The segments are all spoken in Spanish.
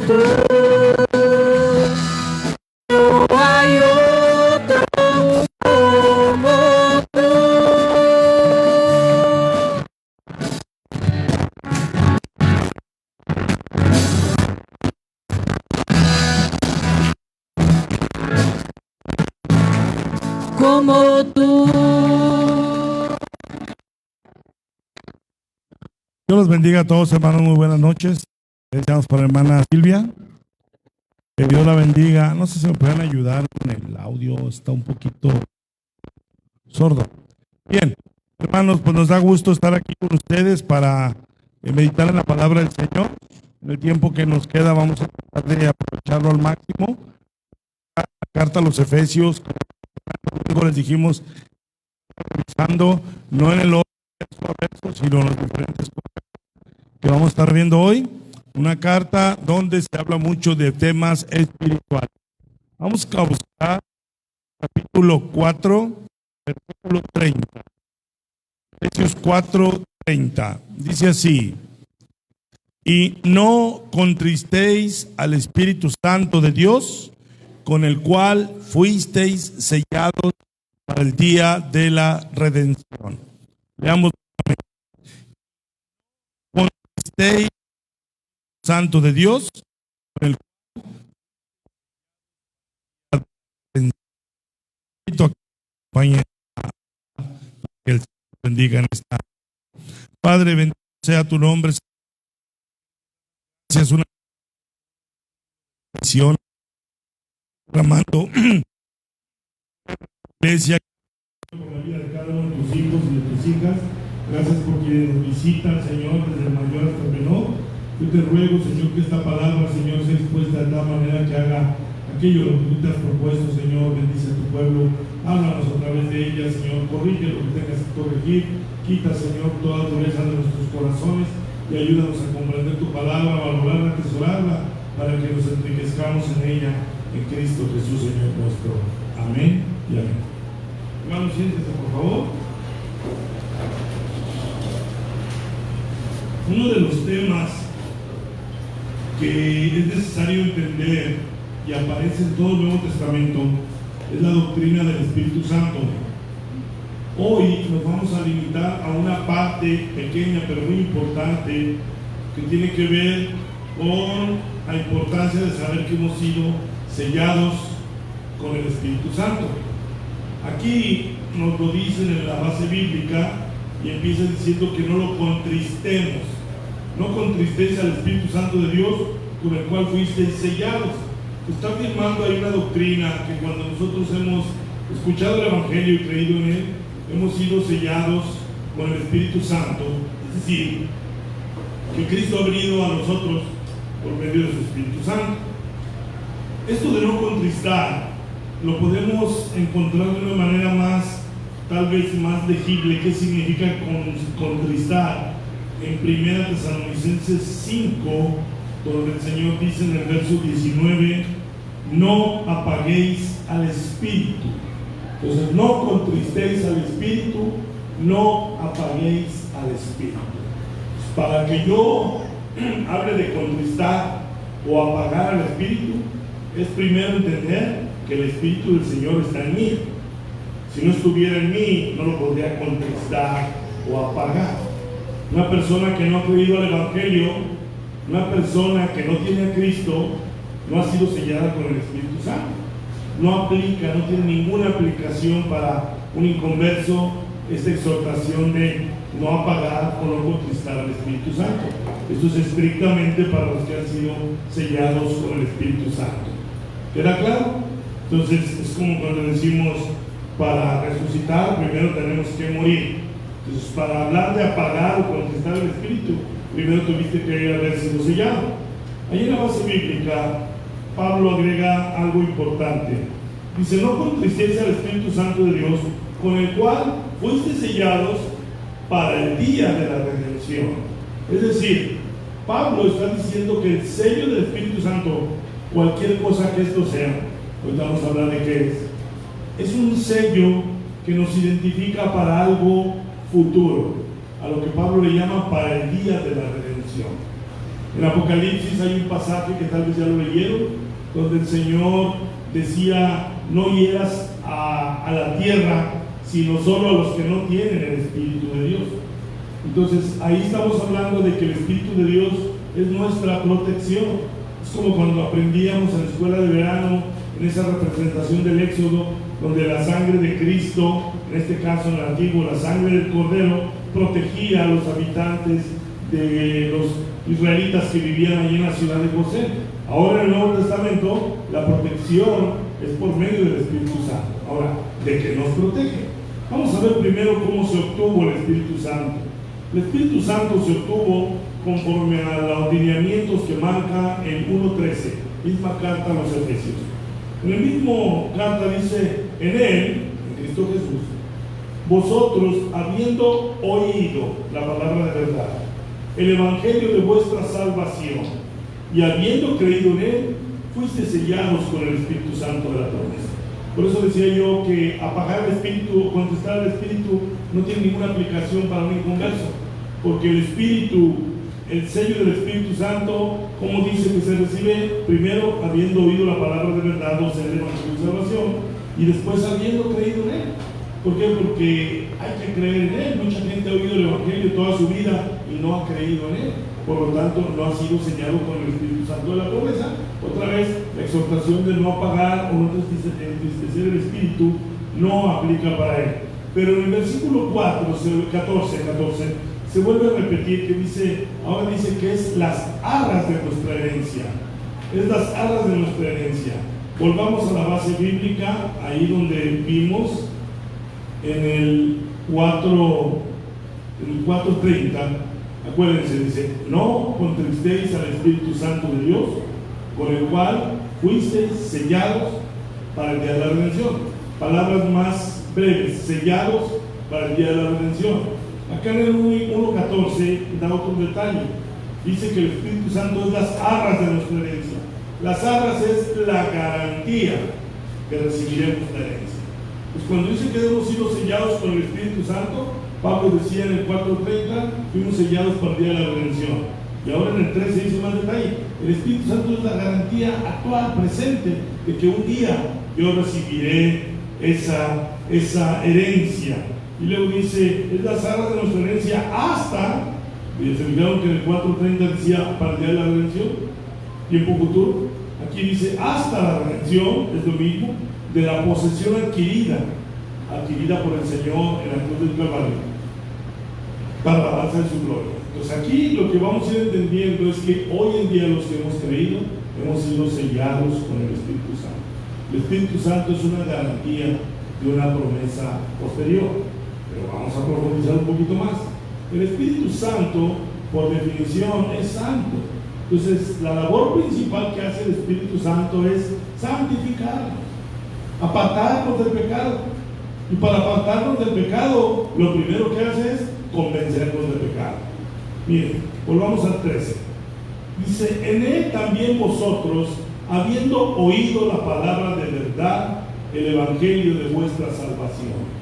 tú, no hay otro como tú. Como tú. Dios los bendiga a todos, hermanos. Muy buenas noches. Deseamos para la hermana Silvia. Que Dios la bendiga. No sé si me pueden ayudar con el audio. Está un poquito sordo. Bien, hermanos, pues nos da gusto estar aquí con ustedes para meditar en la palabra del Señor. En el tiempo que nos queda vamos a tratar de aprovecharlo al máximo. La carta a los Efesios, como les dijimos, revisando, no en el orden verso a verso, sino en los diferentes que vamos a estar viendo hoy. Una carta donde se habla mucho de temas espirituales. Vamos a buscar capítulo 4, versículo 30. Efesios 4, 30. Dice así: y no contristéis al Espíritu Santo de Dios, con el cual fuisteis sellados para el día de la redención. Leamos. Contristéis Santo de Dios, con el cual acompañe que el Señor bendiga en esta. Padre, bendito sea tu nombre. Gracias, una bendición, clamando iglesia por la vida de cada uno de tus hijos y de tus hijas. Gracias por quienes nos visitan, Señor, desde el mayor hasta el menor. Yo te ruego, Señor, que esta palabra, Señor, sea expuesta de tal manera que haga aquello lo que tú te has propuesto, Señor. Bendice a tu pueblo, háblanos a través de ella, Señor. Corrige lo que tengas que corregir. Quita, Señor, toda dureza de nuestros corazones y ayúdanos a comprender tu palabra, a valorarla, a atesorarla, para que nos enriquezcamos en ella, en Cristo Jesús, Señor nuestro. Amén y amén. Hermanos, siéntese, por favor. Uno de los temas que es necesario entender y aparece en todo el Nuevo Testamento es la doctrina del Espíritu Santo. Hoy nos vamos a limitar a una parte pequeña pero muy importante que tiene que ver con la importancia de saber que hemos sido sellados con el Espíritu Santo. Aquí nos lo dicen en la base bíblica y empieza diciendo que no lo contristemos. No contristéis al Espíritu Santo de Dios, con el cual fuisteis sellados. Está afirmando ahí una doctrina que cuando nosotros hemos escuchado el Evangelio y creído en él, hemos sido sellados con el Espíritu Santo. Es decir, que Cristo ha venido a nosotros por medio de su Espíritu Santo. Esto de no contristar lo podemos encontrar de una manera más, tal vez más legible. ¿Qué significa contristar? En 1 Tesalonicenses 5, donde el Señor dice en el verso 19: no apaguéis al Espíritu. Entonces, no contristéis al Espíritu, no apaguéis al Espíritu. Para que yo hable de contristar o apagar al Espíritu, es primero entender que el Espíritu del Señor está en mí. Si no estuviera en mí, no lo podría contristar o apagar. Una persona que no ha creído al Evangelio, una persona que no tiene a Cristo, no ha sido sellada con el Espíritu Santo. No aplica, no tiene ninguna aplicación para un inconverso esta exhortación de no apagar o no contristar al Espíritu Santo. Esto es estrictamente para los que han sido sellados con el Espíritu Santo. ¿Queda claro? Entonces es como cuando decimos, para resucitar primero tenemos que morir. Entonces, para hablar de apagar o contristar el Espíritu, primero tuviste que haber sido sellado. Ahí en la base bíblica, Pablo agrega algo importante. Dice: no contristéis al Espíritu Santo de Dios, con el cual fuiste sellados para el día de la redención. Es decir, Pablo está diciendo que el sello del Espíritu Santo, cualquier cosa que esto sea, hoy vamos a hablar de qué es un sello que nos identifica para algo futuro, a lo que Pablo le llama para el día de la redención. En Apocalipsis hay un pasaje que tal vez ya lo leyeron, donde el Señor decía: no hieras a la tierra, sino solo a los que no tienen el Espíritu de Dios. Entonces ahí estamos hablando de que el Espíritu de Dios es nuestra protección. Es como cuando aprendíamos en la escuela de verano, en esa representación del Éxodo, donde la sangre de Cristo, en este caso en el Antiguo, la sangre del Cordero, protegía a los habitantes de los israelitas que vivían allí en la ciudad de José. Ahora en el Nuevo Testamento la protección es por medio del Espíritu Santo. Ahora, ¿de qué nos protege? Vamos a ver primero cómo se obtuvo el Espíritu Santo. El Espíritu Santo se obtuvo conforme a los lineamientos que marca en 1:13, misma carta a los Efesios. En el mismo carta dice: en Él, en Cristo Jesús, vosotros, habiendo oído la palabra de verdad, el evangelio de vuestra salvación, y habiendo creído en Él, fuiste sellados con el Espíritu Santo de la promesa. Por eso decía yo que apagar el Espíritu o contestar al Espíritu no tiene ninguna aplicación para un inconverso, porque el Espíritu, el sello del Espíritu Santo, como dice que se recibe primero habiendo oído la palabra de verdad, o sea, el evangelio de salvación, y después habiendo creído en Él. ¿Por qué? Porque hay que creer en Él. Mucha gente ha oído el evangelio toda su vida y no ha creído en Él. Por lo tanto, no ha sido sellado con el Espíritu Santo de la promesa. Otra vez, la exhortación de no apagar o no entristecer el Espíritu no aplica para él. Pero en el versículo 14, se vuelve a repetir que dice, ahora dice que es las arras de nuestra herencia. Es las arras de nuestra herencia. Volvamos a la base bíblica, ahí donde vimos en el 4:30. Acuérdense, dice: no contristéis al Espíritu Santo de Dios, con el cual fuisteis sellados para el día de la redención. Palabras más breves: sellados para el día de la redención. Acá en el 1:14 da otro detalle. Dice que el Espíritu Santo es las arras de nuestra herencia. Las arras es la garantía que recibiremos la herencia. Pues cuando dice que hemos sido sellados con el Espíritu Santo, Pablo decía en el 4:30, fuimos sellados para el día de la redención. Y ahora en el 13 dice más detalle: el Espíritu Santo es la garantía actual, presente, de que un día yo recibiré esa herencia. Y luego dice: es las arras de nuestra herencia hasta, y se fijaron que en el 4:30 decía para el día de la redención, tiempo futuro. Aquí dice hasta la redención, es lo mismo, de la posesión adquirida por el Señor en la cruz del Calvario, para la alabanza de su gloria. Entonces aquí lo que vamos a ir entendiendo es que hoy en día los que hemos creído hemos sido sellados con el Espíritu Santo. El Espíritu Santo es una garantía de una promesa posterior, pero vamos a profundizar un poquito más. El Espíritu Santo, por definición, es santo. Entonces la labor principal que hace el Espíritu Santo es santificarnos, apartarnos del pecado. Y para apartarnos del pecado, lo primero que hace es convencernos del pecado. Miren, volvamos al 13. Dice: en Él también vosotros, habiendo oído la palabra de verdad, el evangelio de vuestra salvación.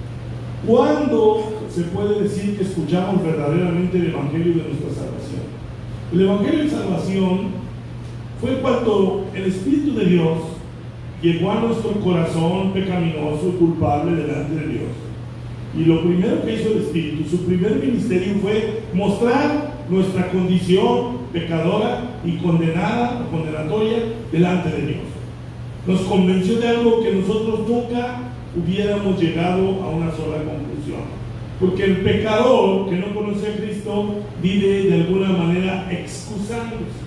¿Cuándo se puede decir que escuchamos verdaderamente el evangelio de nuestra salvación? El evangelio de salvación fue cuando el Espíritu de Dios llegó a nuestro corazón pecaminoso y culpable delante de Dios. Y lo primero que hizo el Espíritu, su primer ministerio, fue mostrar nuestra condición pecadora y condenada o condenatoria delante de Dios. Nos convenció de algo que nosotros nunca hubiéramos llegado a una sola conclusión. Porque el pecador que no conoce a Cristo vive de alguna manera excusándose,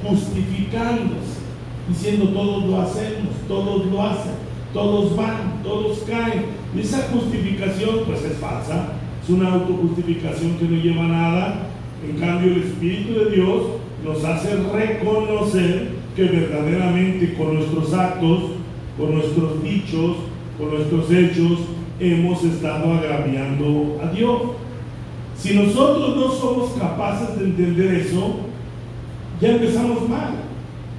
justificándose, diciendo: todos lo hacemos, todos lo hacen, todos van, todos caen. Y esa justificación pues es falsa, es una autojustificación que no lleva a nada. En cambio, el Espíritu de Dios nos hace reconocer que verdaderamente con nuestros actos, con nuestros dichos, con nuestros hechos, hemos estado agraviando a Dios. Si nosotros no somos capaces de entender eso, ya empezamos mal.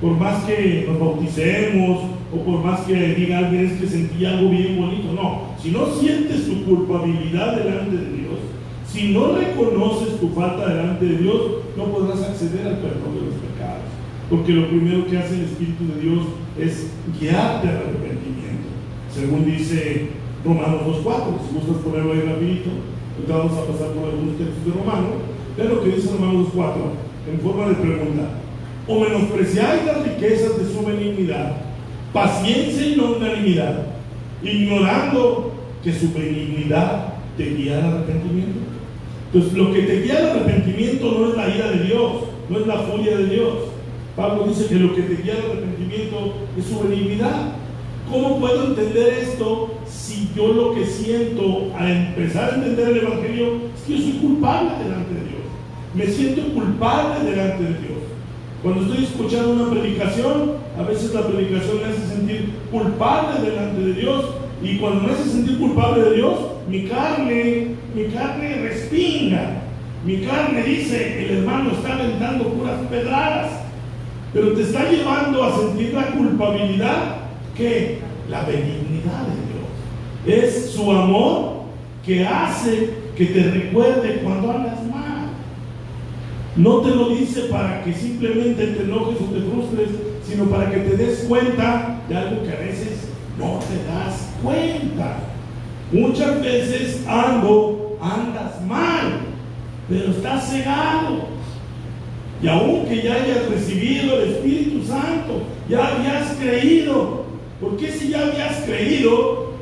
Por más que nos bauticemos o por más que diga alguien es que sentí algo bien bonito, no. Si no sientes tu culpabilidad delante de Dios, Si no reconoces tu falta delante de Dios, no podrás acceder al perdón de los pecados. Porque lo primero que hace el Espíritu de Dios es guiarte al arrepentimiento. Según dice Romanos 2:4. Si gustas ponerlo ahí rapidito, ahorita vamos a pasar por algunos textos de Romanos. Vean lo que dice Romanos 2:4 en forma de pregunta. O menospreciáis las riquezas de su benignidad, paciencia y longanimidad, ignorando que su benignidad te guía al arrepentimiento. Entonces, lo que te guía al arrepentimiento no es la ira de Dios, no es la furia de Dios. Pablo dice que lo que te guía al arrepentimiento es su benignidad. ¿Cómo puedo entender esto si yo lo que siento al empezar a entender el Evangelio es que yo soy culpable delante de Dios? Me siento culpable delante de Dios. Cuando estoy escuchando una predicación, a veces la predicación me hace sentir culpable delante de Dios, y cuando me hace sentir culpable de Dios, mi carne respinga. Mi carne dice: el hermano está aventando puras pedradas. Pero te está llevando a sentir la culpabilidad, que la benignidad de Dios es su amor que hace que te recuerde cuando andas mal. No te lo dice para que simplemente te enojes o te frustres, sino para que te des cuenta de algo que a veces no te das cuenta. Muchas veces andas mal, pero estás cegado. Y aunque ya hayas recibido el Espíritu Santo, ya habías creído. ¿Por qué si ya habías creído,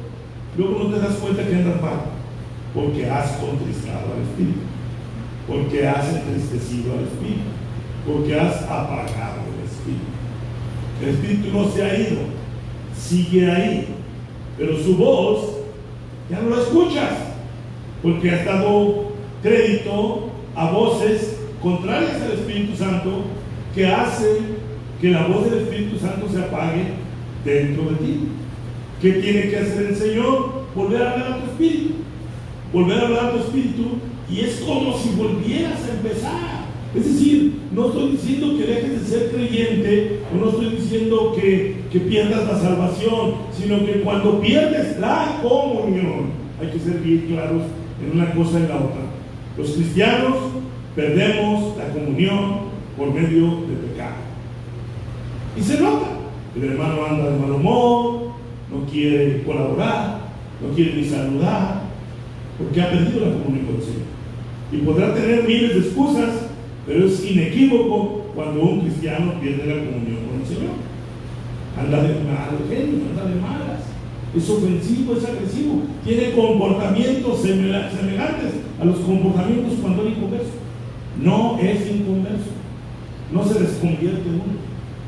luego no te das cuenta que andas mal? Porque has contristado al Espíritu, porque has entristecido al Espíritu, porque has apagado el Espíritu. El Espíritu no se ha ido, sigue ahí, pero su voz ya no la escuchas, porque has dado crédito a voces contrarias al Espíritu Santo, que hacen que la voz del Espíritu Santo se apague dentro de ti. ¿Qué tiene que hacer el Señor? Volver a hablar a tu espíritu. Volver a hablar a tu espíritu, y es como si volvieras a empezar. Es decir, no estoy diciendo que dejes de ser creyente, o no estoy diciendo que pierdas la salvación, sino que cuando pierdes la comunión, hay que ser bien claros en una cosa y en la otra. Los cristianos perdemos la comunión por medio del pecado. Y se nota. El hermano anda de mal humor, no quiere colaborar, no quiere ni saludar, porque ha perdido la comunión con el Señor. Y podrá tener miles de excusas, pero es inequívoco cuando un cristiano pierde la comunión con el Señor. Anda de mal genio, anda de malas, es ofensivo, es agresivo, tiene comportamientos semejantes a los comportamientos cuando era inconverso. No es inconverso, no se desconvierte uno,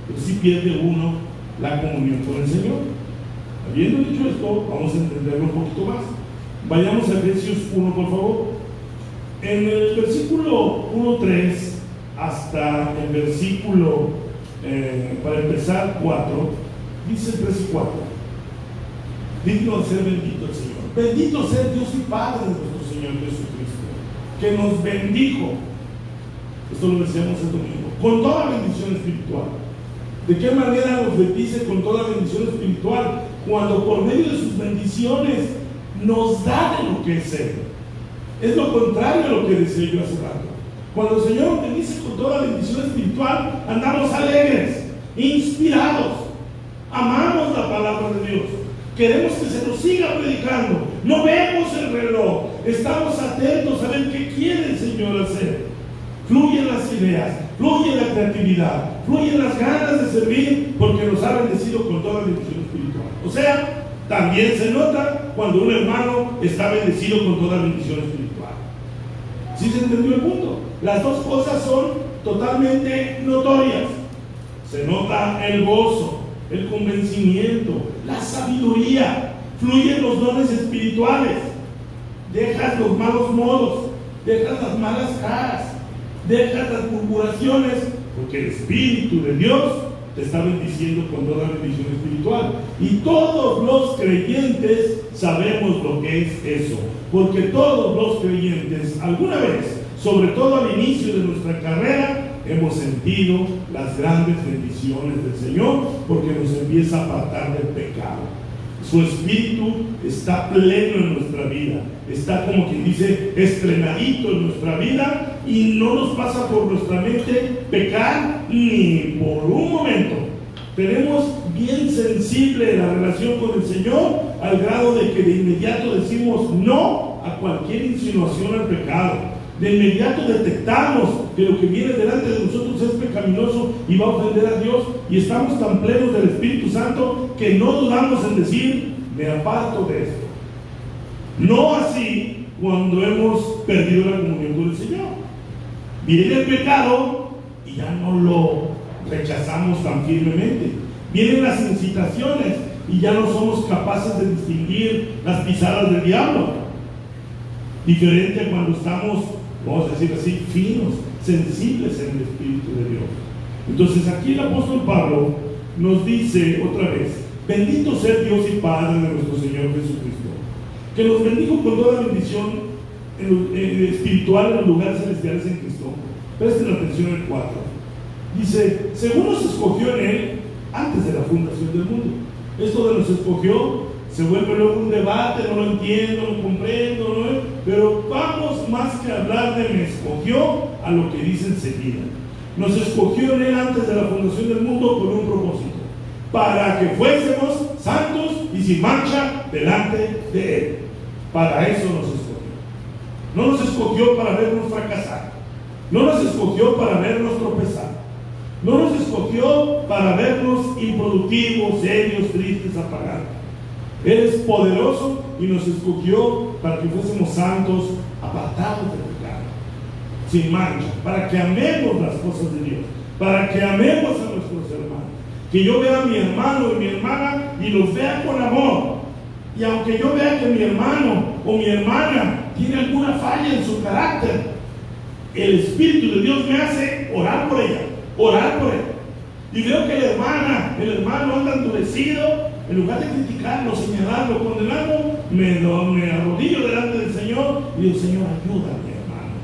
pero sí pierde uno la comunión con el Señor. Habiendo dicho esto, vamos a entenderlo un poquito más. Vayamos a Efesios 1, por favor. En el versículo 1:3 hasta el versículo, para empezar, 4, dice 3 y 4: digno de ser bendito el Señor. Bendito sea Dios y Padre de nuestro Señor Jesucristo, que nos bendijo. Esto lo decíamos el domingo, con toda bendición espiritual. ¿De qué manera nos bendice con toda bendición espiritual? Cuando por medio de sus bendiciones nos da de lo que es Él. Es lo contrario a lo que decía yo hace rato. Cuando el Señor nos bendice con toda bendición espiritual, andamos alegres, inspirados, amamos la palabra de Dios, queremos que se nos siga predicando, no vemos el reloj, estamos atentos a ver qué quiere el Señor hacer. Fluyen las ideas, fluye la creatividad, fluyen las ganas de servir, porque nos ha bendecido con toda bendición espiritual. O sea, también se nota cuando un hermano está bendecido con toda bendición espiritual. ¿Sí se entendió el punto? Las dos cosas son totalmente notorias. Se nota el gozo, el convencimiento, la sabiduría, fluyen los dones espirituales. Dejas los malos modos, dejas las malas caras, dejas las murmuraciones, porque el Espíritu de Dios te está bendiciendo con toda bendición espiritual. Y todos los creyentes sabemos lo que es eso, porque todos los creyentes alguna vez, sobre todo al inicio de nuestra carrera, hemos sentido las grandes bendiciones del Señor, porque nos empieza a apartar del pecado. Su espíritu está pleno en nuestra vida, está, como quien dice, estrenadito en nuestra vida, y no nos pasa por nuestra mente pecar ni por un momento. Tenemos bien sensible la relación con el Señor, al grado de que de inmediato decimos no a cualquier insinuación al pecado. De inmediato detectamos que lo que viene delante de nosotros es pecaminoso y va a ofender a Dios, y estamos tan plenos del Espíritu Santo que no dudamos en decir: me aparto de esto. No así cuando hemos perdido la comunión con el Señor. Viene el pecado y ya no lo rechazamos tan firmemente. Vienen las incitaciones y ya no somos capaces de distinguir las pisadas del diablo. Diferente a cuando estamos, vamos a decir así, finos, sensibles en el Espíritu de Dios. Entonces aquí el apóstol Pablo nos dice otra vez: bendito sea Dios y Padre de nuestro Señor Jesucristo, que nos bendijo con toda bendición espiritual en los lugares celestiales en Cristo. Presten atención al 4. Dice: según nos escogió en Él antes de la fundación del mundo. Esto de nos escogió se vuelve luego un debate, no lo entiendo, no comprendo, ¿no? Pero vamos más que hablar de me escogió a lo que dice enseguida. Nos escogió en Él antes de la fundación del mundo con un propósito: para que fuésemos santos y sin mancha delante de Él. Para eso nos escogió. No nos escogió para vernos fracasar, no nos escogió para vernos tropezar, no nos escogió para vernos improductivos, serios, tristes, apagados. Él es poderoso y nos escogió para que fuésemos santos, apartados del pecado, sin mancha, para que amemos las cosas de Dios, para que amemos a nuestros hermanos. Que yo vea a mi hermano y mi hermana y los vea con amor. Y aunque yo vea que mi hermano o mi hermana tiene alguna falla en su carácter, el Espíritu de Dios me hace orar por ella, orar por él. Y veo que la hermana, el hermano anda endurecido, en lugar de criticarlo, señalarlo, condenarlo, me arrodillo delante del Señor y digo: Señor, ayuda a mi hermano.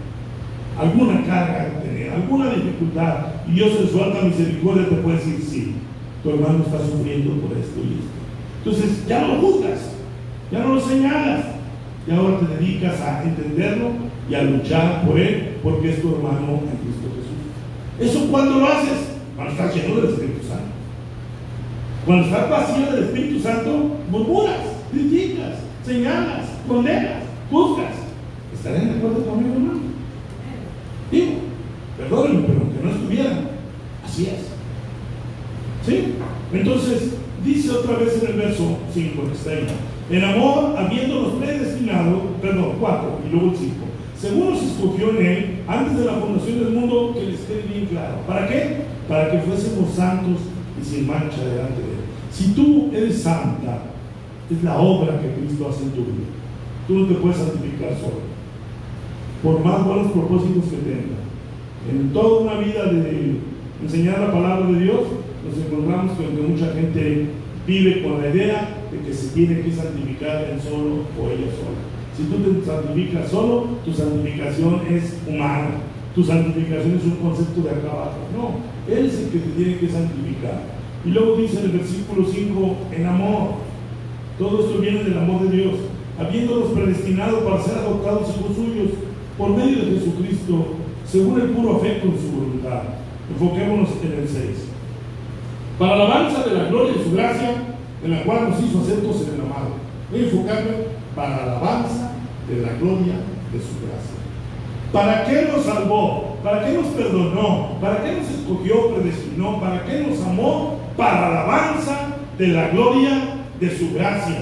Alguna carga que tener, alguna dificultad, y Dios en su alta misericordia te puede decir: sí, tu hermano está sufriendo por esto y esto. Entonces ya no lo juzgas, ya no lo señalas, y ahora te dedicas a entenderlo y a luchar por él, porque es tu hermano en Cristo Jesús. ¿Eso cuándo lo haces? Cuando estás lleno del Espíritu Santo. Cuando estás vacío del Espíritu Santo, murmuras, criticas, señalas, condenas, juzgas. ¿Estarían de acuerdo conmigo, hermano? Digo, perdónenme, pero aunque no estuvieran, así es. ¿Sí? Entonces, dice otra vez en el verso 5 que está ahí: en amor, habiéndonos predestinado, 4, y luego el 5, según nos escogió en Él antes de la fundación del mundo, que les quede bien claro. ¿Para qué? Para que fuésemos santos y sin mancha delante de Él. Si tú eres santa, es la obra que Cristo hace en tu vida. Tú no te puedes santificar solo, por más buenos propósitos que tengas. En toda una vida de enseñar la palabra de Dios, nos encontramos con que mucha gente vive con la idea de que se tiene que santificar él solo o ella sola. Si tú te santificas solo, tu santificación es humana, tu santificación es un concepto de acá abajo. No, Él es el que te tiene que santificar. Y luego dice en el versículo 5: en amor. Todo esto viene del amor de Dios, habiéndonos predestinado para ser adoptados hijos suyos por medio de Jesucristo, según el puro afecto de su voluntad. Enfoquémonos en el 6. Para alabanza de la gloria de su gracia, en la cual nos hizo aceptos en el amado. Voy a enfocarme: para alabanza de la gloria de su gracia. ¿Para qué nos salvó? ¿Para qué nos perdonó? ¿Para qué nos escogió, predestinó? ¿Para qué nos amó? Para alabanza de la gloria de su gracia.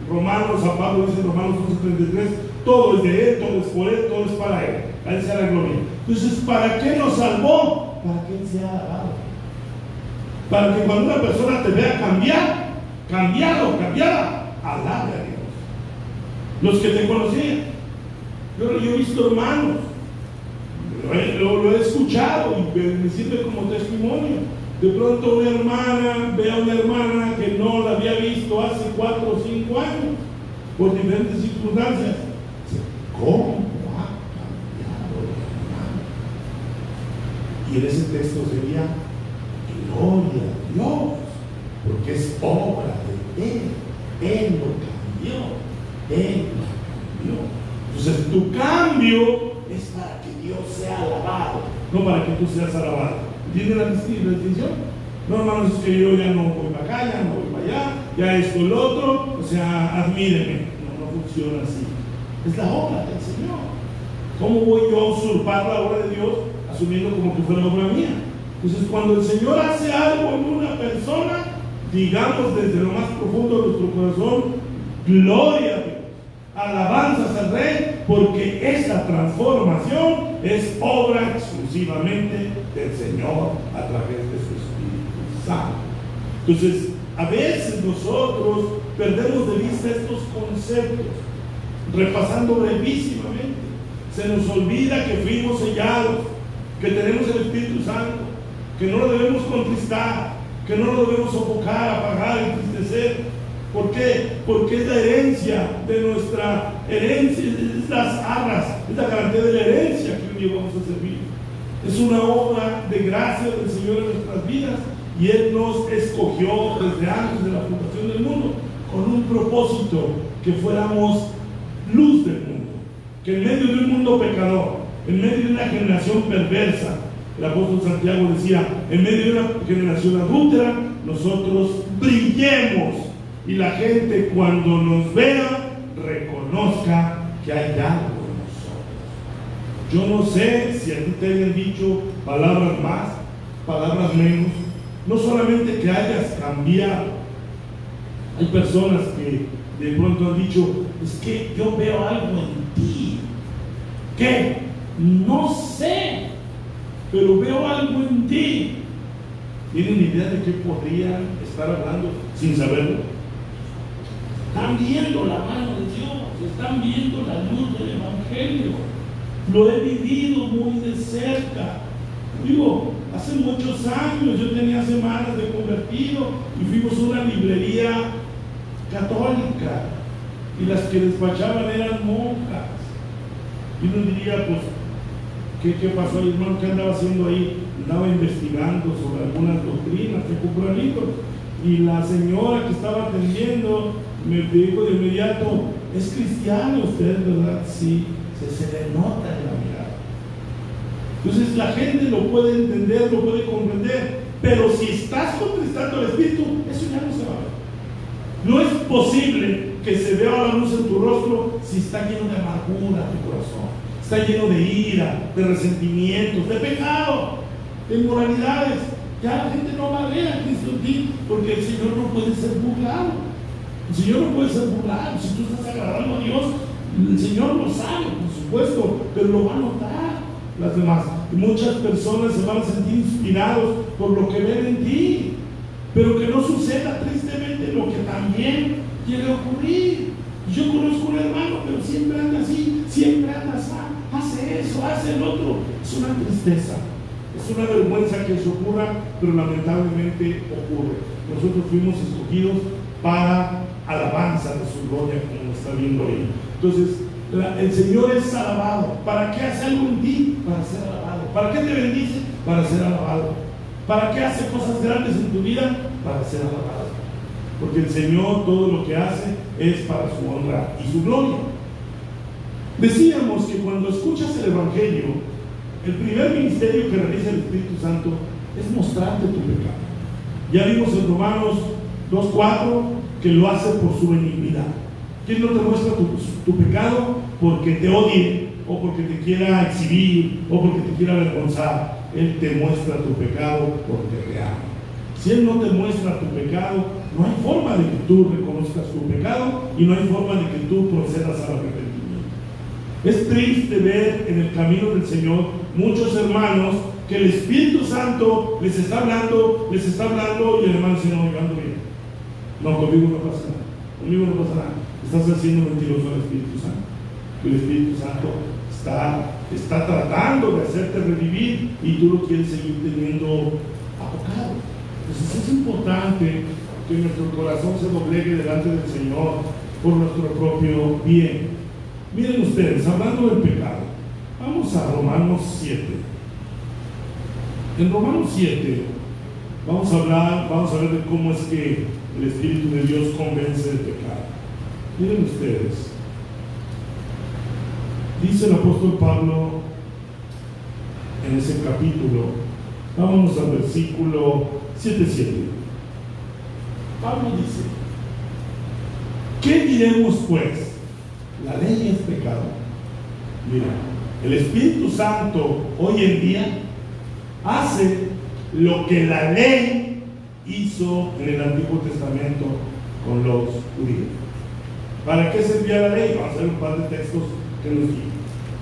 Romanos, San Pablo dice en Romanos 11:33: todo es de Él, todo es por Él, todo es para Él. A Él sea la gloria. Entonces, ¿para qué nos salvó? Para que Él sea alabado. Para que cuando una persona te vea cambiado, cambiada, alabe a Dios. Los que te conocían, yo he visto hermanos, lo he escuchado y me sirve como testimonio. De pronto una hermana ve a una hermana que no la había visto hace 4 o 5 años por diferentes circunstancias. ¿Cómo ha cambiado la hermana? Y en ese texto sería: gloria a Dios, porque es obra de Él. Él lo cambió. Él lo cambió. Entonces tu cambio es para que Dios sea alabado, no para que tú seas alabado. ¿Entiendes la distinción? No, hermanos, es que yo ya no voy para acá, ya no voy para allá, ya esto, el otro, o sea, admírenme. No funciona así. Es la obra del Señor. ¿Cómo voy yo a usurpar la obra de Dios asumiendo como que fuera obra mía? Entonces, cuando el Señor hace algo en una persona, digamos desde lo más profundo de nuestro corazón, gloria a Dios, alabanzas al Rey, porque esa transformación es obra exclusivamente del Señor a través de su Espíritu Santo. Entonces, a veces nosotros perdemos de vista estos conceptos, repasando brevísimamente. Se nos olvida que fuimos sellados, que tenemos el Espíritu Santo, que no lo debemos contristar, que no lo debemos sofocar, apagar, entristecer. ¿Por qué? Porque es la herencia de nuestra herencia, es las arras, es la garantía de la herencia que un día vamos a servir. Es una obra de gracia del Señor en nuestras vidas, y Él nos escogió desde antes de la fundación del mundo con un propósito: que fuéramos luz del mundo, que en medio de un mundo pecador, en medio de una generación perversa, el apóstol Santiago decía, en medio de una generación adúltera, nosotros brillemos y la gente, cuando nos vea, reconozca que hay algo en nosotros. Yo no sé si a ti te hayan dicho palabras más, palabras menos, no solamente que hayas cambiado. Hay personas que de pronto han dicho, es que yo veo algo en ti. ¿Qué? No sé, pero veo algo en ti. ¿Tienen idea de qué podrían estar hablando sin saberlo? Están viendo la mano de Dios, están viendo la luz del Evangelio. Lo he vivido muy de cerca. Digo, hace muchos años yo tenía semanas de convertido y fuimos a una librería católica y las que despachaban eran monjas. Y uno diría, pues, ¿qué pasó ahí, hermano? ¿Qué andaba haciendo ahí? Andaba investigando sobre algunas doctrinas, que compró libros. Y la señora que estaba atendiendo me dijo de inmediato, ¿es cristiano usted, verdad? Sí, se le nota en la mirada. Entonces la gente lo puede entender, lo puede comprender, pero si estás contristando al Espíritu, eso ya no se va a ver. No es posible que se vea la luz en tu rostro si está lleno de amargura tu corazón, está lleno de ira, de resentimientos, de pecado, de inmoralidades. Ya la gente no va a ver a Cristo en ti, porque el Señor no puede ser burlado. El Señor no puede ser burlado. Si tú estás agradando a Dios, el Señor lo sabe, por supuesto, pero lo va a notar las demás. Y muchas personas se van a sentir inspirados por lo que ven en ti, pero que no suceda tristemente lo que también quiere ocurrir. Yo conozco un hermano, pero siempre anda así, siempre anda así, hace eso, hace el otro. Es una tristeza, es una vergüenza que eso ocurra, pero lamentablemente ocurre. Nosotros fuimos escogidos para alabanza de su gloria, como está viendo ahí. Entonces, el Señor es alabado. ¿Para qué hace algo en ti? Para ser alabado. ¿Para qué te bendice? Para ser alabado. ¿Para qué hace cosas grandes en tu vida? Para ser alabado. Porque el Señor todo lo que hace es para su honra y su gloria. Decíamos que cuando escuchas el Evangelio, el primer ministerio que realiza el Espíritu Santo es mostrarte tu pecado. Ya vimos en Romanos 2:4 que lo hace por su benignidad. ¿Quién no te muestra tu pecado? Porque te odie, o porque te quiera exhibir, o porque te quiera avergonzar. Él te muestra tu pecado porque te ama. Si Él no te muestra tu pecado, no hay forma de que tú reconozcas tu pecado y no hay forma de que tú procedas al arrepentimiento. Es triste ver en el camino del Señor muchos hermanos que el Espíritu Santo les está hablando y el hermano dice, no, yo ando bien. No, conmigo no pasa nada. Conmigo no pasa nada. Estás haciendo mentiroso al Espíritu Santo. El Espíritu Santo está tratando de hacerte revivir y tú lo quieres seguir teniendo apocado. Entonces es importante que nuestro corazón se doblegue delante del Señor por nuestro propio bien. Miren ustedes, hablando del pecado, vamos a Romanos 7. En Romanos 7 vamos a ver de cómo es que el Espíritu de Dios convence del pecado. Miren ustedes, dice el apóstol Pablo en ese capítulo, vámonos al versículo 7. Pablo dice: ¿qué diremos pues? ¿La ley es pecado? Mira, el Espíritu Santo hoy en día hace lo que la ley hizo en el Antiguo Testamento con los judíos. ¿Para qué servía la ley? Vamos a ver un par de textos que nos digan.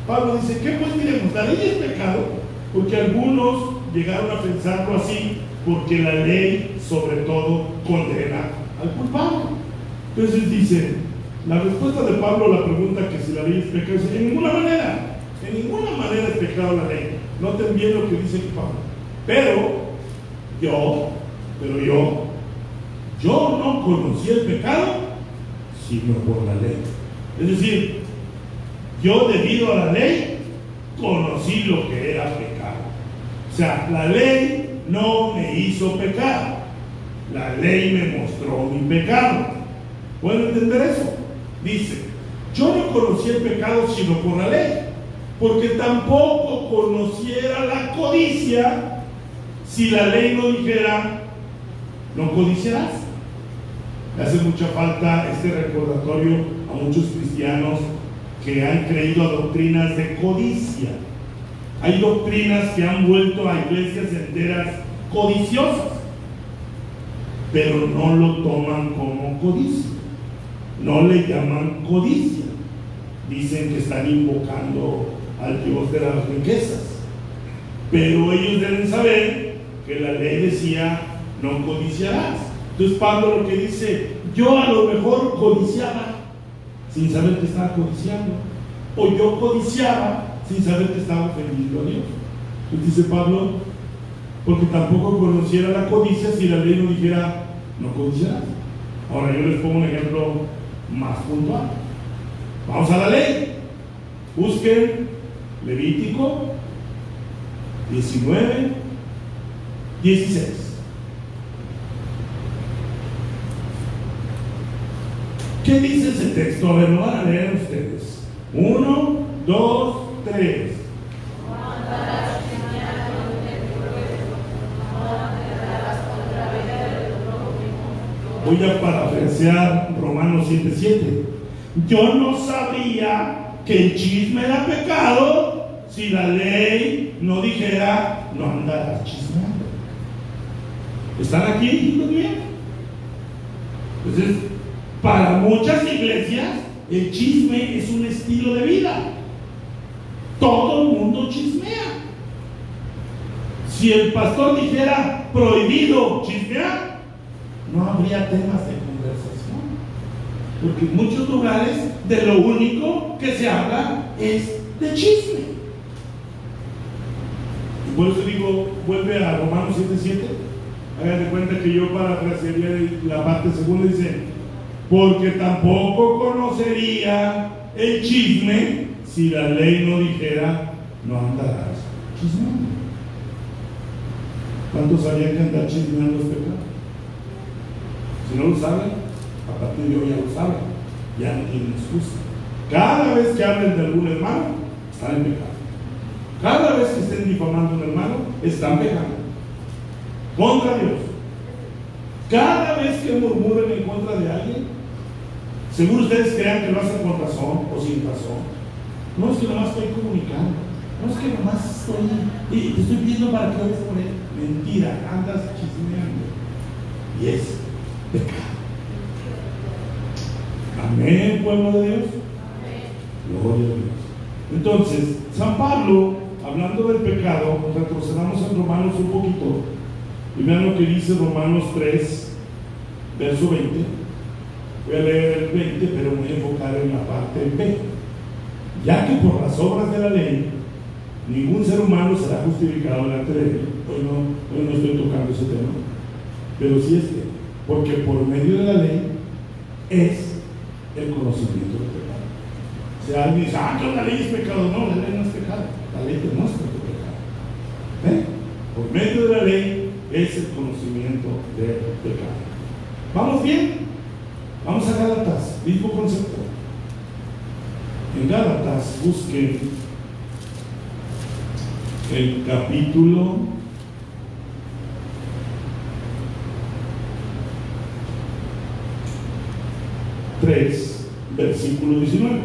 Pablo dice: ¿qué pues diremos? ¿La ley es pecado? Porque algunos llegaron a pensarlo así, porque la ley sobre todo condena al culpable. Entonces dice, la respuesta de Pablo a la pregunta que si la ley es pecado es: en ninguna manera es pecado la ley. Noten bien lo que dice Pablo. Pero yo no conocí el pecado sino por la ley. Es decir, yo debido a la ley conocí lo que era pecado. O sea, la ley no me hizo pecar, la ley me mostró mi pecado. ¿Pueden entender eso? Dice: yo no conocí el pecado sino por la ley, porque tampoco conociera la codicia si la ley no dijera: no codiciarás. Me hace mucha falta este recordatorio a muchos cristianos que han creído a doctrinas de codicia. Hay doctrinas que han vuelto a iglesias enteras codiciosas, pero no lo toman como codicia, no le llaman codicia. Dicen que están invocando al Dios de las riquezas, pero ellos deben saber que la ley decía: no codiciarás. Entonces Pablo lo que dice: yo a lo mejor codiciaba sin saber que estaba codiciando, o yo codiciaba sin saber que estaba ofendiendo a Dios. Entonces dice Pablo: porque tampoco conociera la codicia si la ley no dijera: no codiciarás. Ahora yo les pongo un ejemplo más puntual. Vamos a la ley. Busquen Levítico 19:16. ¿Qué dice ese texto? A ver, lo van a leer ustedes. 1, 2, 3. Voy a parafrasear Romanos 7:7. Yo no sabía que el chisme era pecado si la ley no dijera: no andarás chismeando. ¿Están aquí, hijos míos? Entonces, para muchas iglesias el chisme es un estilo de vida. Todo el mundo chismea. Si el pastor dijera: prohibido chismear, no habría temas de conversación, porque en muchos lugares de lo único que se habla es de chisme. Y por eso digo, vuelve a Romanos 7:7. Hagan de cuenta que yo parafrasearía la parte segunda. Dice: porque tampoco conocería el chisme si la ley no dijera: no andarás chismeando. ¿Cuántos sabían que andar chismeando es pecado? Si no lo saben, a partir de hoy ya lo saben, ya no tienen excusa. Cada vez que hablen de algún hermano, están en pecado. Cada vez que estén difamando a un hermano, están pecando contra Dios. Cada vez que murmuren en contra de alguien, seguro ustedes crean que lo hacen con razón o sin razón. No es que nomás estoy comunicando, no es que nomás estoy y te estoy pidiendo para que ores por él. Mentira, andas chismeando y es pecado. Amén, pueblo de Dios. Gloria a Dios. Entonces, San Pablo, hablando del pecado, retrocedamos en Romanos un poquito y vean lo que dice Romanos 3, verso 20. Voy a leer el 20, pero me voy a enfocar en la parte B. Ya que por las obras de la ley ningún ser humano será justificado delante de él. Hoy no estoy tocando ese tema, pero sí porque por medio de la ley es el conocimiento del pecado. O sea, alguien dice: que la ley es pecado. No, la ley no es pecado, la ley te muestra tu pecado. Por medio de la ley es el conocimiento del pecado. ¿Vamos bien? Vamos a Gálatas, mismo concepto. En Gálatas busquen el capítulo 3, versículo 19.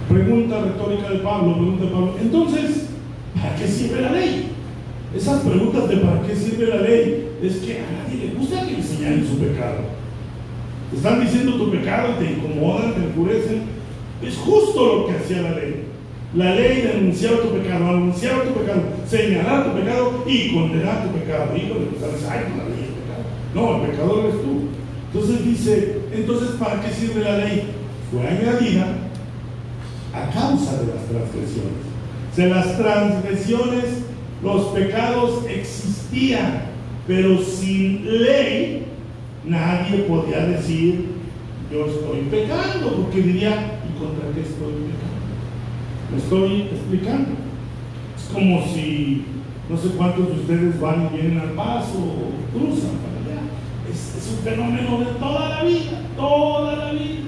Pregunta retórica de Pablo, entonces, ¿para qué sirve la ley? Esas preguntas de ¿para qué sirve la ley? Es que a nadie le gusta que le señalen su pecado. Te están diciendo tu pecado y te incomodan, te enfurecen. Es justo lo que hacía la ley. La ley denunciaba tu pecado, anunciaba tu pecado, señalaba tu pecado y condenaba tu pecado. Híjole, pues sabes, ay, la ley es pecado. No, el pecador eres tú. Entonces dice, ¿para qué sirve la ley? Fue añadida a causa de las transgresiones. O sea, las transgresiones, los pecados existían, pero sin ley nadie podía decir yo estoy pecando, porque diría, ¿y contra qué estoy pecando? Me estoy explicando. Es como si no sé cuántos de ustedes van y vienen al paso o cruzan para allá. Es un fenómeno de toda la vida, toda la vida.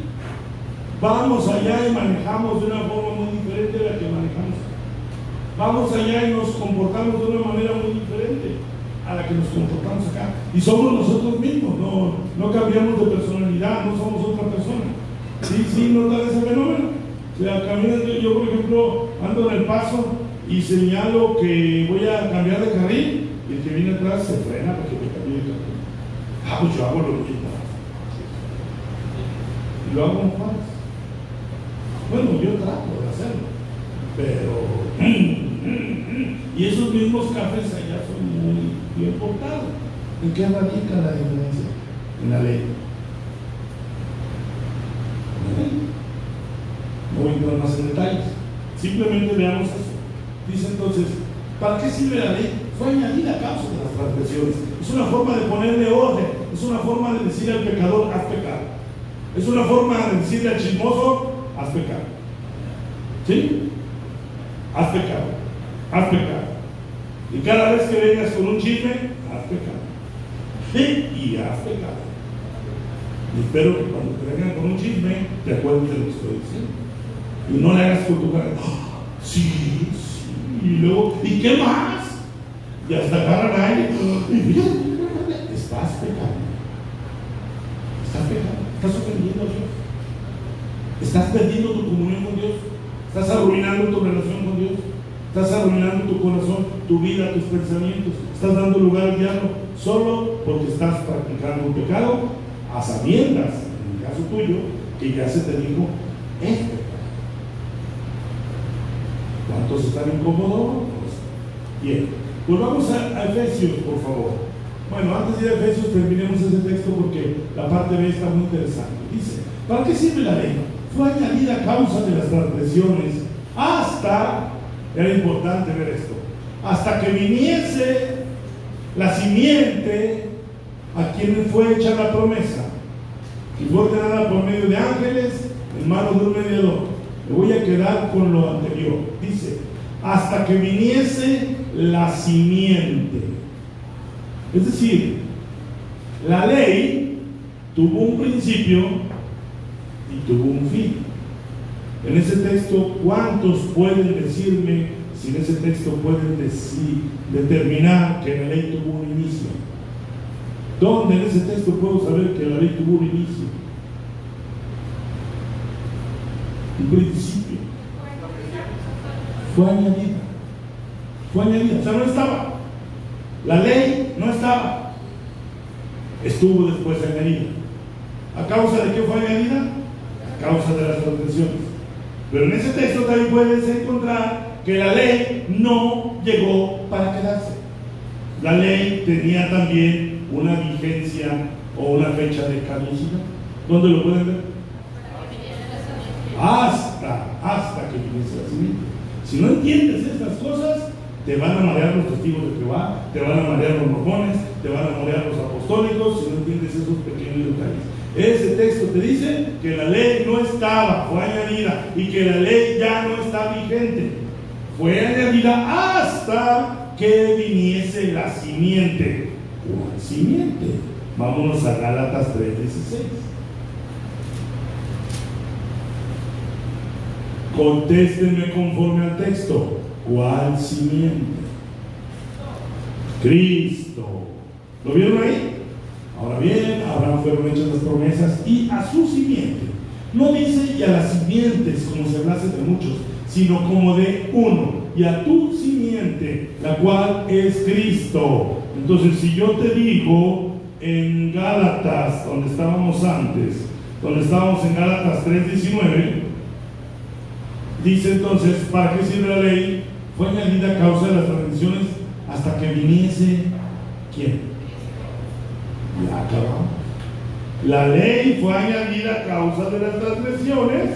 Vamos allá y manejamos de una forma muy diferente de la que manejamos. Vamos allá y nos comportamos de una manera muy diferente a la que nos comportamos acá. Y somos nosotros mismos, no cambiamos de personalidad, no somos otra persona. Sí, nos da ese fenómeno. O sea, caminando, yo por ejemplo ando en el paso y señalo que voy a cambiar de carril y el que viene atrás se frena porque me cambié de carril. Pues yo hago lo mismo. Y lo hago más. Bueno, yo trato de hacerlo, pero y esos mismos cafés allá son muy bien portados. ¿En qué radica la diferencia? En la ley. No voy a entrar más en detalles, simplemente veamos eso. Dice entonces, ¿para qué sirve la ley? Fue añadida a causa de las transgresiones. Es una forma de ponerle orden, es una forma de decirle al pecador, haz pecado. Es una forma de decirle al chismoso, haz pecado. ¿Sí? Haz pecado, haz pecado. Y cada vez que vengas con un chisme, haz pecado. Sí, y haz pecado. Y espero que cuando te vengan con un chisme, te acuerdes de lo que estoy diciendo. Y no le hagas con tu cara, sí, y luego, ¿y qué más? Y hasta agarran aire, estás pecando. Estás pecando, estás ofendiendo a Dios. Estás perdiendo tu comunión con Dios. Estás arruinando tu relación con Dios. Estás arruinando tu corazón, tu vida, tus pensamientos. Estás dando lugar al diablo solo porque estás practicando un pecado a sabiendas, en el caso tuyo, que ya se te dijo es pecado. ¿Cuántos están incómodos? Bien, pues vamos a Efesios, por favor. Bueno, antes de ir a Efesios, terminemos ese texto porque la parte B está muy interesante. Dice, ¿para qué sirve la ley? Fue añadida a causa de las transgresiones hasta, era importante ver esto, hasta que viniese la simiente a quien fue hecha la promesa y fue ordenada por medio de ángeles en manos de un mediador. Me voy a quedar con lo anterior. Dice, hasta que viniese la simiente. Es decir, la ley tuvo un principio y tuvo un fin. En ese texto, ¿cuántos pueden decirme si en ese texto pueden determinar que la ley tuvo un inicio? ¿Dónde en ese texto puedo saber que la ley tuvo un inicio? Un principio. Fue añadida. Fue añadida. O sea, no estaba. La ley no estaba. Estuvo después añadida. ¿A causa de qué fue añadida? A causa de las transgresiones. Pero en ese texto también puedes encontrar que la ley no llegó para quedarse. La ley tenía también una vigencia o una fecha de caducidad. ¿Dónde lo pueden ver? Hasta que viniese la simiente. Si no entiendes estas cosas, te van a marear los testigos de Jehová, te van a marear los mormones, te van a marear los apostólicos, si no entiendes esos pequeños detalles. Ese texto te dice que la ley no estaba, fue añadida, y que la ley ya no está vigente. Fue añadida hasta que viniese la simiente. ¿Cuál simiente? Vámonos a Gálatas 3:16. Contéstenme conforme al texto. ¿Cuál simiente? Cristo. ¿Lo vieron ahí? Ahora bien, a Abraham fueron hechas las promesas y a su simiente. No dice y a las simientes, como se hablase de muchos, sino como de uno, y a tu simiente, la cual es Cristo. Entonces, si yo te digo en Gálatas, donde estábamos antes, donde estábamos en Gálatas 3:19, dice entonces, ¿para qué sirve la ley? Fue añadida a causa de las transgresiones hasta que viniese, ¿quién? Ya acabamos. La ley fue añadida a causa de las transgresiones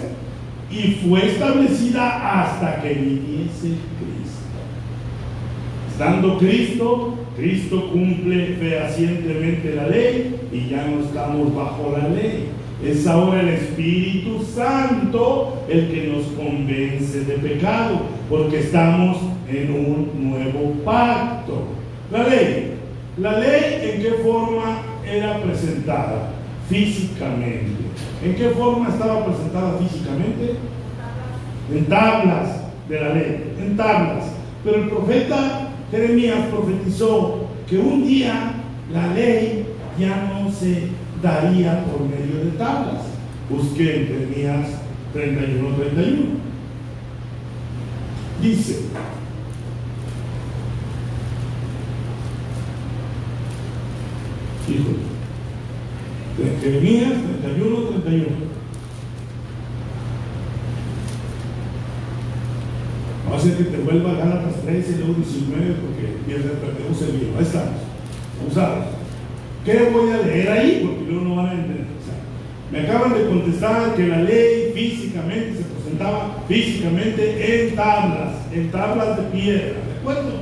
y fue establecida hasta que viniese Cristo. Estando Cristo, Cristo cumple fehacientemente la ley y ya no estamos bajo la ley. Es ahora el Espíritu Santo el que nos convence de pecado, porque estamos en un nuevo pacto. La ley ¿en qué forma era presentada? Físicamente. ¿En qué forma estaba presentada físicamente? En tablas de la ley, en tablas. Pero el profeta Jeremías profetizó que un día la ley ya no se daría por medio de tablas. Busqué en Jeremías 31:31. Dice: híjole, Jeremías 31:31. Va a ser que te vuelva a Gálatas 13, luego 19, porque perdemos el libro. Ahí estamos. Vamos a ver. ¿Qué voy a leer ahí? Porque luego no van a entender. O sea, me acaban de contestar que la ley físicamente se presentaba físicamente en tablas de piedra, ¿de acuerdo?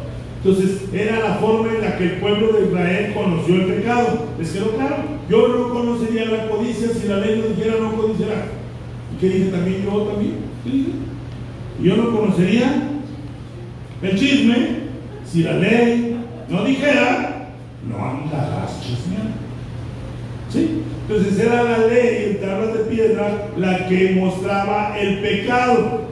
Entonces era la forma en la que el pueblo de Israel conoció el pecado. ¿Les quedó claro? Yo no conocería la codicia si la ley no dijera no codiciarás. ¿Y qué dije también yo también? ¿Qué dije? Yo no conocería el chisme si la ley no dijera no andarás chismeando. ¿Sí? Entonces era la ley en tablas de piedra la que mostraba el pecado.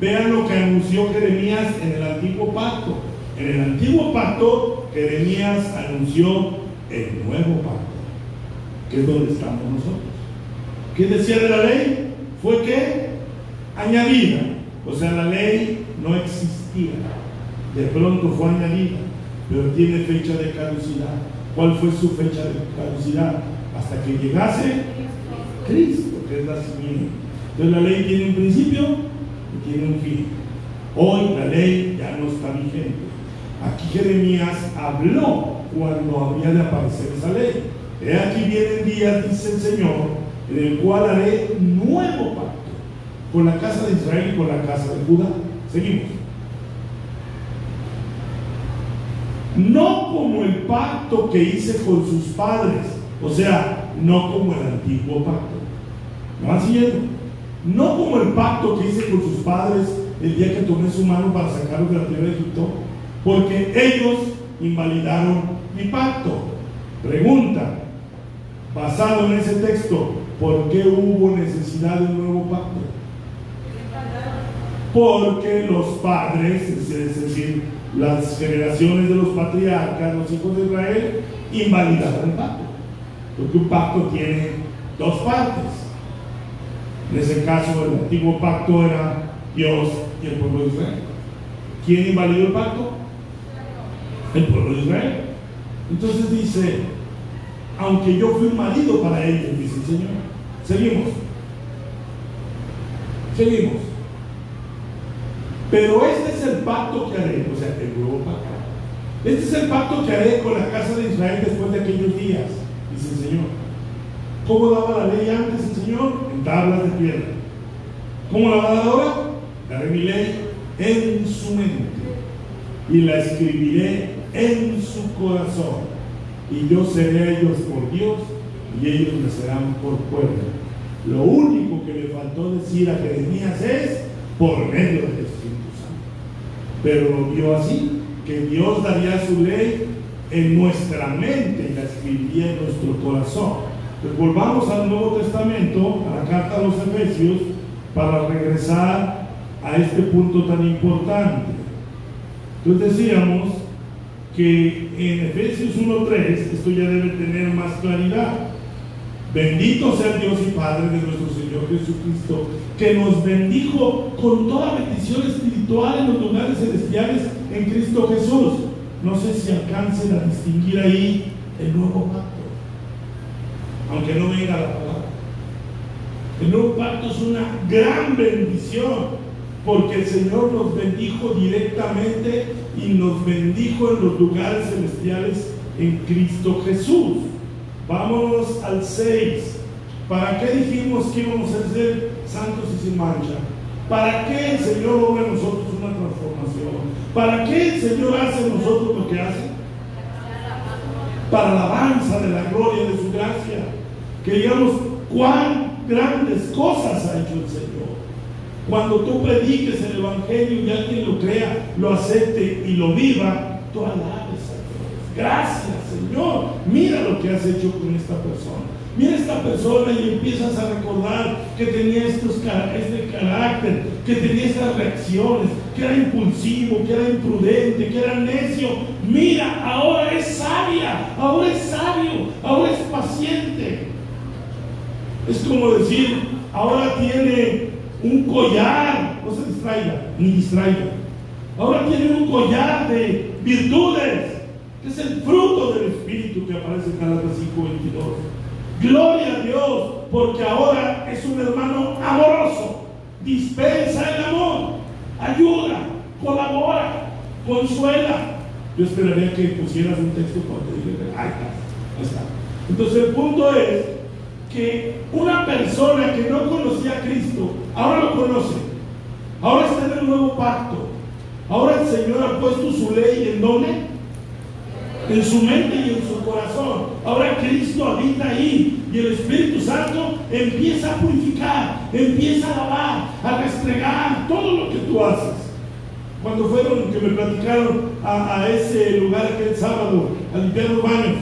Vean lo que anunció Jeremías en el antiguo pacto. En el antiguo pacto, Jeremías anunció el nuevo pacto, que es donde estamos nosotros. ¿Qué decía de la ley? Fue que añadida. O sea, la ley no existía. De pronto fue añadida, pero tiene fecha de caducidad. ¿Cuál fue su fecha de caducidad? Hasta que llegase Cristo, que es la simiente. Entonces la ley tiene un principio y tiene un fin. Hoy la ley ya no está vigente. Aquí Jeremías habló cuando había de aparecer esa ley. He aquí vienen días, dice el Señor, en el cual haré nuevo pacto con la casa de Israel y con la casa de Judá. Seguimos. No como el pacto que hice con sus padres, o sea, no como el antiguo pacto. ¿Me van siguiendo? No como el pacto que hice con sus padres el día que tomé su mano para sacarlos de la tierra de Egipto, porque ellos invalidaron mi pacto. Pregunta, basado en ese texto, ¿por qué hubo necesidad de un nuevo pacto? Porque los padres, es decir, las generaciones de los patriarcas, los hijos de Israel, invalidaron el pacto. Porque un pacto tiene dos partes. En ese caso, el antiguo pacto era Dios y el pueblo de Israel. ¿Quién invalidó el pacto? El pueblo de Israel. Entonces dice, aunque yo fui un marido para ellos, dice el Señor. Seguimos. Pero este es el pacto que haré, o sea, el nuevo pacto. Este es el pacto que haré con la casa de Israel después de aquellos días, dice el Señor. ¿Cómo daba la ley antes el Señor? En tablas de piedra. ¿Cómo la va a dar ahora? Daré mi ley en su mente y la escribiré en su corazón, y yo seré a ellos por Dios y ellos me serán por pueblo. Lo único que le faltó decir a Jeremías es por medio del Espíritu Santo, pero lo vio así, que Dios daría su ley en nuestra mente y la escribiría en nuestro corazón. Pues volvamos al Nuevo Testamento, a la carta a los Efesios, para regresar a este punto tan importante. Entonces decíamos que en Efesios 1:3, esto ya debe tener más claridad. Bendito sea Dios y Padre de nuestro Señor Jesucristo, que nos bendijo con toda bendición espiritual en los lugares celestiales en Cristo Jesús. No sé si alcancen a distinguir ahí el nuevo pacto, aunque no venga la palabra. El nuevo pacto es una gran bendición, porque el Señor nos bendijo directamente y nos bendijo en los lugares celestiales en Cristo Jesús. Vámonos al 6. ¿Para qué dijimos que íbamos a ser santos y sin mancha? ¿Para qué el Señor obra en nosotros una transformación? ¿Para qué el Señor hace en nosotros lo que hace? Para la alabanza de la gloria de su gracia. Que digamos cuán grandes cosas ha hecho el Señor. Cuando tú prediques el Evangelio y alguien lo crea, lo acepte y lo viva, tú alabes a Dios. Gracias, Señor. Mira lo que has hecho con esta persona. Mira esta persona y empiezas a recordar que tenía este carácter, que tenía estas reacciones, que era impulsivo, que era imprudente, que era necio. Mira, ahora es sabia, ahora es sabio, ahora es paciente. Es como decir, ahora tiene un collar, no se distraiga, ni distraiga. Ahora tiene un collar de virtudes, que es el fruto del Espíritu que aparece en Gálatas 5:22. Gloria a Dios, porque ahora es un hermano amoroso, dispensa el amor, ayuda, colabora, consuela. Yo esperaría que pusieras un texto para que diga, ahí está. Entonces el punto es que una persona que no conocía a Cristo, ahora lo conoce, ahora está en el nuevo pacto, ahora el Señor ha puesto su ley ¿en dónde? En su mente y en su corazón. Ahora Cristo habita ahí y el Espíritu Santo empieza a purificar, empieza a lavar, a restregar todo lo que tú haces. Cuando fueron que me platicaron a ese lugar aquel sábado a limpiar los baños,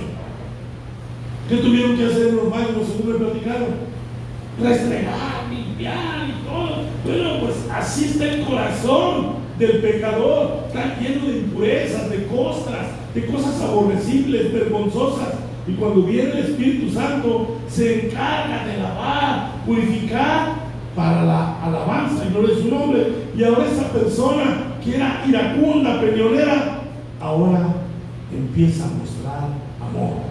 ¿qué tuvieron que hacer en los baños según me platicaron? Restregar, limpiar y todo. Bueno, pues así está el corazón del pecador, está lleno de impurezas, de costras, de cosas aborrecibles, vergonzosas. Y cuando viene el Espíritu Santo, se encarga de lavar, purificar para la alabanza y gloria de su nombre. Y ahora esa persona que era iracunda, peleonera, ahora empieza a mostrar amor.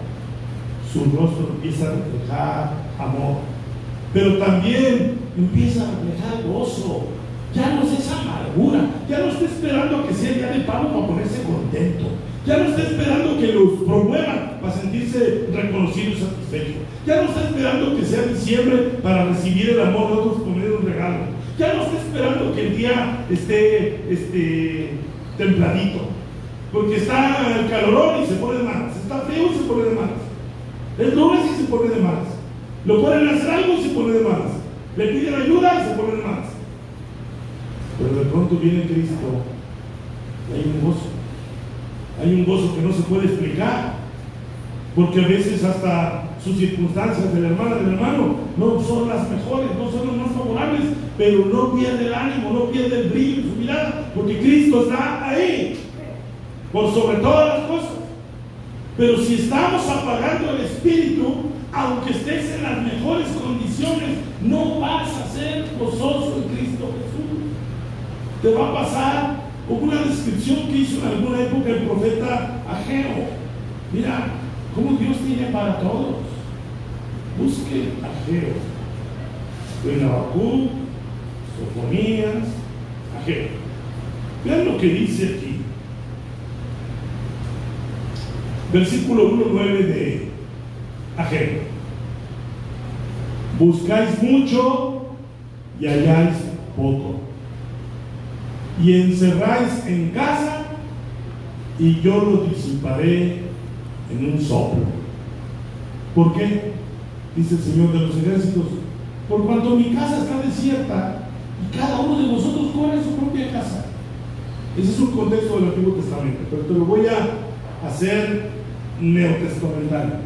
Su rostro empieza a reflejar amor, pero también empieza a reflejar gozo. Ya no es esa amargura, ya no está esperando a que sea el día de pago para ponerse contento, ya no está esperando que los promuevan para sentirse reconocido y satisfecho, ya no está esperando que sea diciembre para recibir el amor de otros, poner un regalo, ya no está esperando que el día esté templadito, porque está el calorón y se pone de malas, está frío y se pone de malas, es lunes y se pone de malas, lo ponen a hacer algo y se pone de malas, le piden ayuda y se pone de malas. Pero de pronto viene Cristo y hay un gozo que no se puede explicar, porque a veces hasta sus circunstancias de la hermana, del hermano, no son las mejores, no son las más favorables, pero no pierde el ánimo, no pierde el brillo en su mirada, porque Cristo está ahí, por sobre todas las cosas. Pero si estamos apagando el espíritu, aunque estés en las mejores condiciones, no vas a ser gozoso en Cristo Jesús. Te va a pasar como una descripción que hizo en alguna época el profeta Ageo. Mira cómo Dios tiene para todos. Busque Ageo, en Habacuc, Sofonías, Ageo. Vean lo que dice aquí. Versículo 1:9 de Ageo. Buscáis mucho y halláis poco, y encerráis en casa y yo lo disiparé en un soplo. ¿Por qué? Dice el Señor de los ejércitos: por cuanto mi casa está desierta y cada uno de vosotros corre en su propia casa. Ese es un contexto del Antiguo Testamento, pero te lo voy a hacer neotestamental.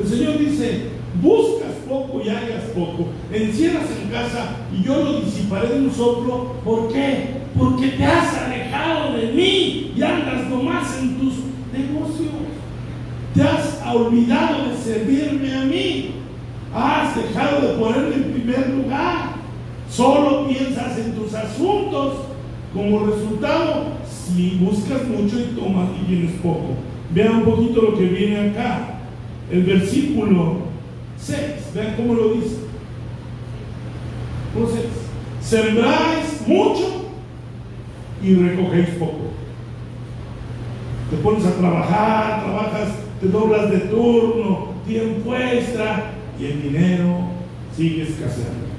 El Señor dice: buscas poco y hallas poco, encierras en casa y yo lo disiparé de un soplo. ¿Por qué? Porque te has alejado de mí y andas nomás en tus negocios. Te has olvidado de servirme a mí. Has dejado de ponerme en primer lugar. Solo piensas en tus asuntos. Como resultado, si buscas mucho y tomas y tienes poco. Vean un poquito lo que viene acá. El versículo 6, vean cómo lo dice. Entonces, sembráis mucho y recogéis poco. Te pones a trabajar, trabajas, te doblas de turno, tiempo extra y el dinero sigue escaseando.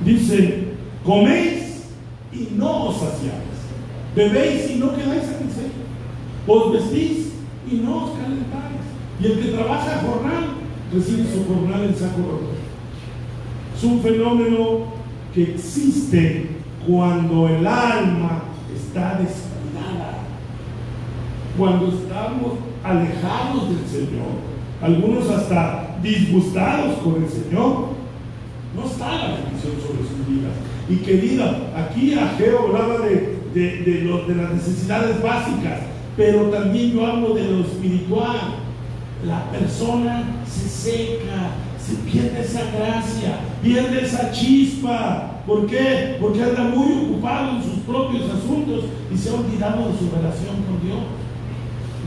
Dice: coméis y no os saciáis, bebéis y no quedáis satisfechos, os vestís y no os calentáis. Y el que trabaja jornal recibe su jornal en saco roto. Es un fenómeno que existe cuando el alma está descuidada, cuando estamos alejados del Señor, algunos hasta disgustados con el Señor. No está la bendición sobre sus vidas. Y querida, aquí Ageo hablaba de las necesidades básicas, pero también yo hablo de lo espiritual. La persona se seca, se pierde esa gracia, pierde esa chispa. ¿Por qué? Porque anda muy ocupado en sus propios asuntos y se ha olvidado de su relación con Dios.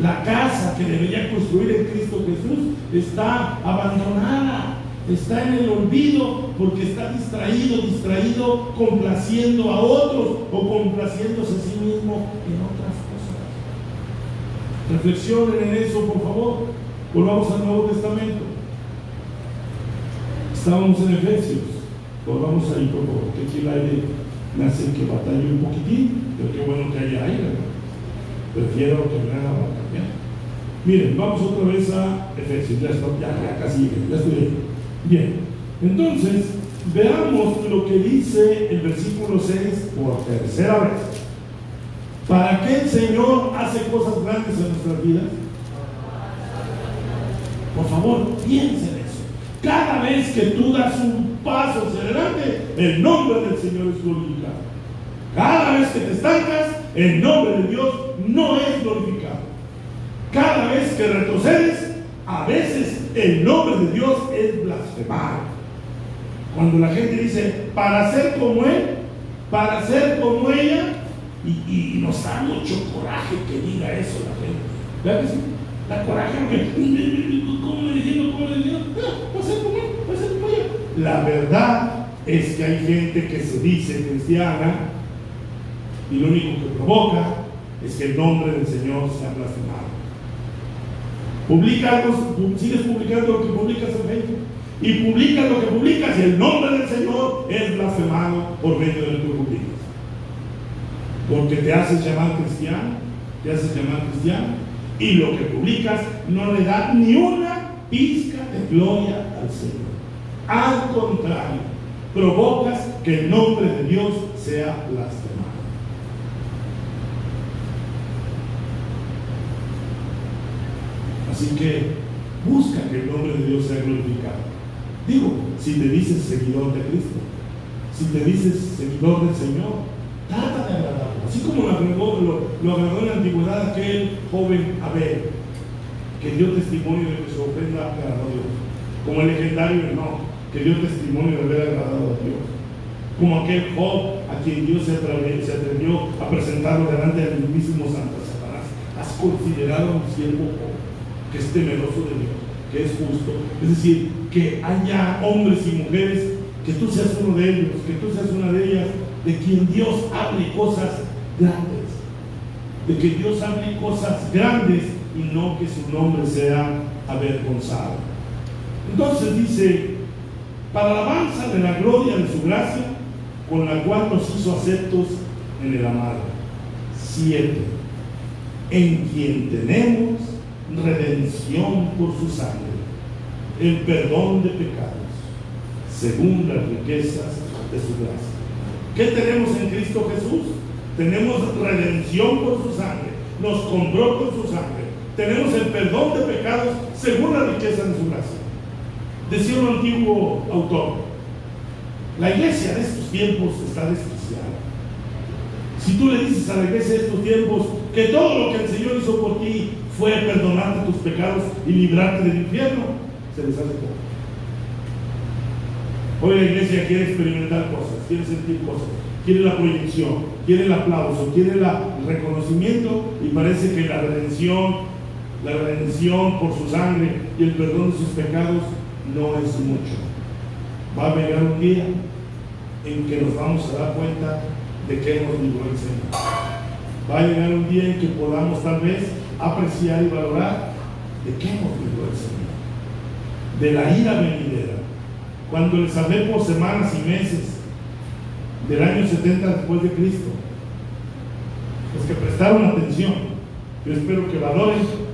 La casa que debería construir en Cristo Jesús está abandonada, está en el olvido porque está distraído complaciendo a otros o complaciéndose a sí mismo en otras cosas. Reflexionen en eso, por favor. Volvamos al Nuevo Testamento. Estábamos en Efesios. Volvamos ahí, por favor, que aquí el aire me hace que batalle un poquitín, pero qué bueno que haya aire, ¿no? Prefiero que me haga batallar. Miren, vamos otra vez a Efesios. Ya casi llegué, ya estoy ahí. Bien, entonces veamos lo que dice el versículo 6 por tercera vez. ¿Para qué el Señor hace cosas grandes en nuestras vidas? Por favor, piensen en eso. Cada vez que tú das un paso hacia adelante, el nombre del Señor es glorificado. Cada vez que te estancas, el nombre de Dios no es glorificado. Cada vez que retrocedes, a veces el nombre de Dios es blasfemado. Cuando la gente dice: para ser como Él, para ser como ella, y nos da mucho coraje que diga eso la gente. ¿Verdad que sí? Da coraje porque ¿cómo le dijeron? ¿Cómo le dijeron? Va a ser como Él, va a ser como ella. La verdad es que hay gente que se dice cristiana y lo único que provoca es que el nombre del Señor sea blasfemado. Publica algo, sigues publicando lo que publicas en Facebook y publicas lo que publicas y el nombre del Señor es blasfemado por medio de lo que publicas, porque te haces llamar cristiano, y lo que publicas no le da ni una pizca de gloria al Señor. Al contrario, provocas que el nombre de Dios sea blasfemado. Así que busca que el nombre de Dios sea glorificado. Digo, si te dices seguidor de Cristo, si te dices seguidor del Señor, trata de agradarlo. Así como lo agradó en la antigüedad aquel joven Abel, que dio testimonio de que su ofrenda agradó a Dios. Como el legendario Enoc, que dio testimonio de haber agradado a Dios. Como aquel Job, a quien Dios se atrevió a presentarlo delante del mismísimo Santo Satanás. Has considerado a un siervo Job, que es temeroso de Dios, que es justo. Es decir, que haya hombres y mujeres, que tú seas uno de ellos, que tú seas una de ellas, de quien Dios hable cosas grandes, de que Dios hable cosas grandes y no que su nombre sea avergonzado. Entonces dice: para alabanza de la gloria de su gracia, con la cual nos hizo aceptos en el amado. 7. En quien tenemos redención por su sangre, el perdón de pecados, según las riquezas de su gracia. ¿Qué tenemos en Cristo Jesús? Tenemos redención por su sangre, nos compró con su sangre, tenemos el perdón de pecados según la riqueza de su gracia. Decía un antiguo autor: la iglesia de estos tiempos está despreciada. Si tú le dices a la iglesia de estos tiempos que todo lo que el Señor hizo por ti fue perdonarte tus pecados y librarte del infierno, se les hace poco. Hoy la iglesia quiere experimentar cosas, quiere sentir cosas, quiere la proyección, quiere el aplauso, quiere el reconocimiento, y parece que la redención por su sangre y el perdón de sus pecados no es mucho. Va a llegar un día en que nos vamos a dar cuenta de que nos libró el Señor. Va a llegar un día en que podamos tal vez apreciar y valorar de qué nos libró el Señor. De la ira venidera. Cuando les hablé por semanas y meses del año 70 después de Cristo, los que prestaron atención, yo espero que valoren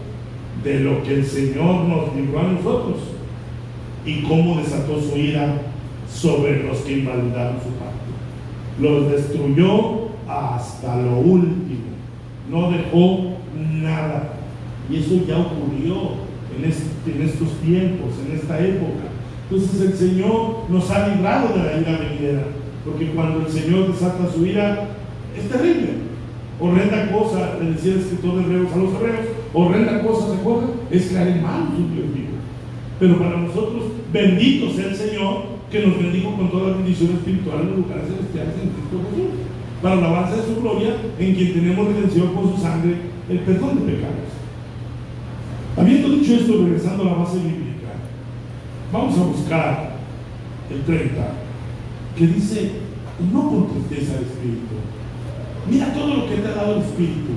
de lo que el Señor nos libró a nosotros y cómo desató su ira sobre los que invalidaron su pacto. Los destruyó hasta lo último, no dejó nada, y eso ya ocurrió en estos tiempos, en esta época. Entonces el Señor nos ha librado de la ira venidera, porque cuando el Señor desata su ira es terrible. Horrenda cosa, le decía el escritor de Hebreos a los hebreos, horrenda cosa, ¿se acuerdan? Es caer en manos de un Dios vivo. Pero para nosotros, bendito sea el Señor, que nos bendijo con toda la bendición espiritual en los lugares celestiales en Cristo Jesús, para la alabanza de su gloria, en quien tenemos redención por su sangre, el perdón de pecados. Habiendo dicho esto, regresando a la base bíblica, vamos a buscar el 30, que dice: no con tristeza del espíritu. Mira todo lo que te ha dado el Espíritu.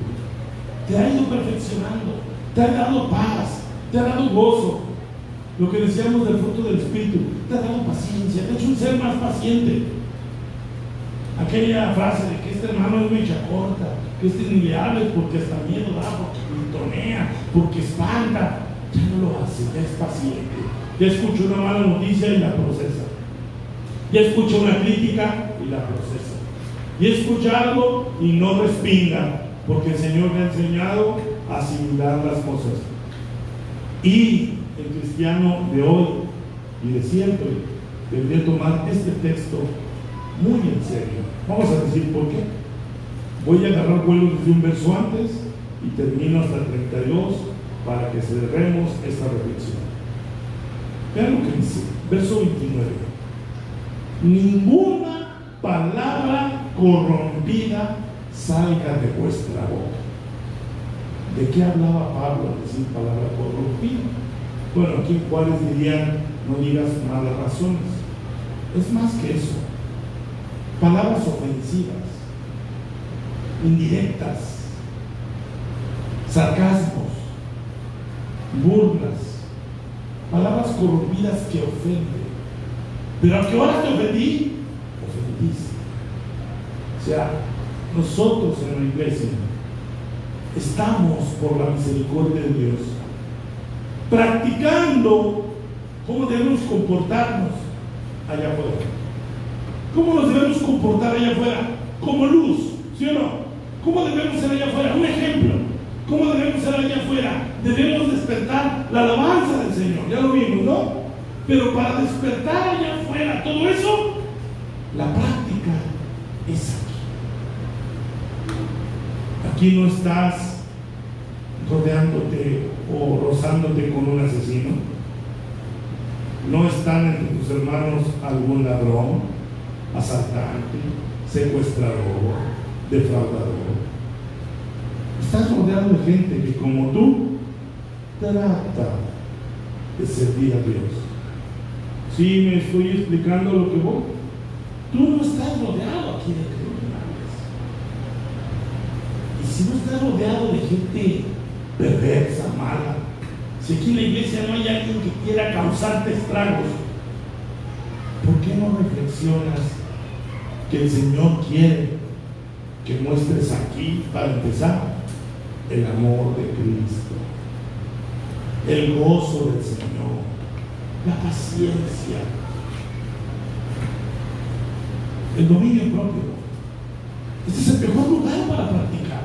Te ha ido perfeccionando, te ha dado paz, te ha dado gozo. Lo que decíamos del fruto del Espíritu, te ha dado paciencia, te ha hecho un ser más paciente. Aquella frase de que este hermano es mecha corta, que este ni le hables porque hasta miedo da, porque glutonea, porque espanta, ya no lo hace, ya es paciente. Ya escucha una mala noticia y la procesa. Ya escucha una crítica y la procesa. Y escucha algo y no respinga, porque el Señor le ha enseñado a asimilar las cosas. Y el cristiano de hoy y de siempre debería tomar este texto muy en serio. Vamos a decir por qué. Voy a agarrar vuelo desde un verso antes y termino hasta el 32 para que cerremos esta reflexión. Vean lo que dice, verso 29. Ninguna palabra corrompida salga de vuestra boca. ¿De qué hablaba Pablo al decir palabra corrompida? Bueno, aquí cuáles dirían: no digas malas razones. Es más que eso. Palabras ofensivas, indirectas, sarcasmos, burlas, palabras corrompidas que ofenden. Pero ¿a qué hora te ofendí? Ofendiste. O sea, nosotros en la iglesia estamos, por la misericordia de Dios, practicando cómo debemos comportarnos allá afuera. ¿Cómo nos debemos comportar allá afuera? Como luz, ¿sí o no? ¿Cómo debemos ser allá afuera? Un ejemplo. ¿Cómo debemos ser allá afuera? Debemos despertar la alabanza del Señor. Ya lo vimos, ¿no? Pero para despertar allá afuera todo eso, la práctica es aquí. Aquí no estás rodeándote o rozándote con un asesino. No están entre tus hermanos algún ladrón, asaltante, secuestrador, defraudador. Estás rodeado de gente que, como tú, trata de servir a Dios. ¿Sí me estoy explicando lo que voy? Tú no estás rodeado aquí de criminales. Y si no estás rodeado de gente perversa, mala, si aquí en la iglesia no hay alguien que quiera causarte estragos, ¿por qué no reflexionas que el Señor quiere que muestres aquí, para empezar, el amor de Cristo, el gozo del Señor, la paciencia, el dominio propio? Este es el mejor lugar para practicar.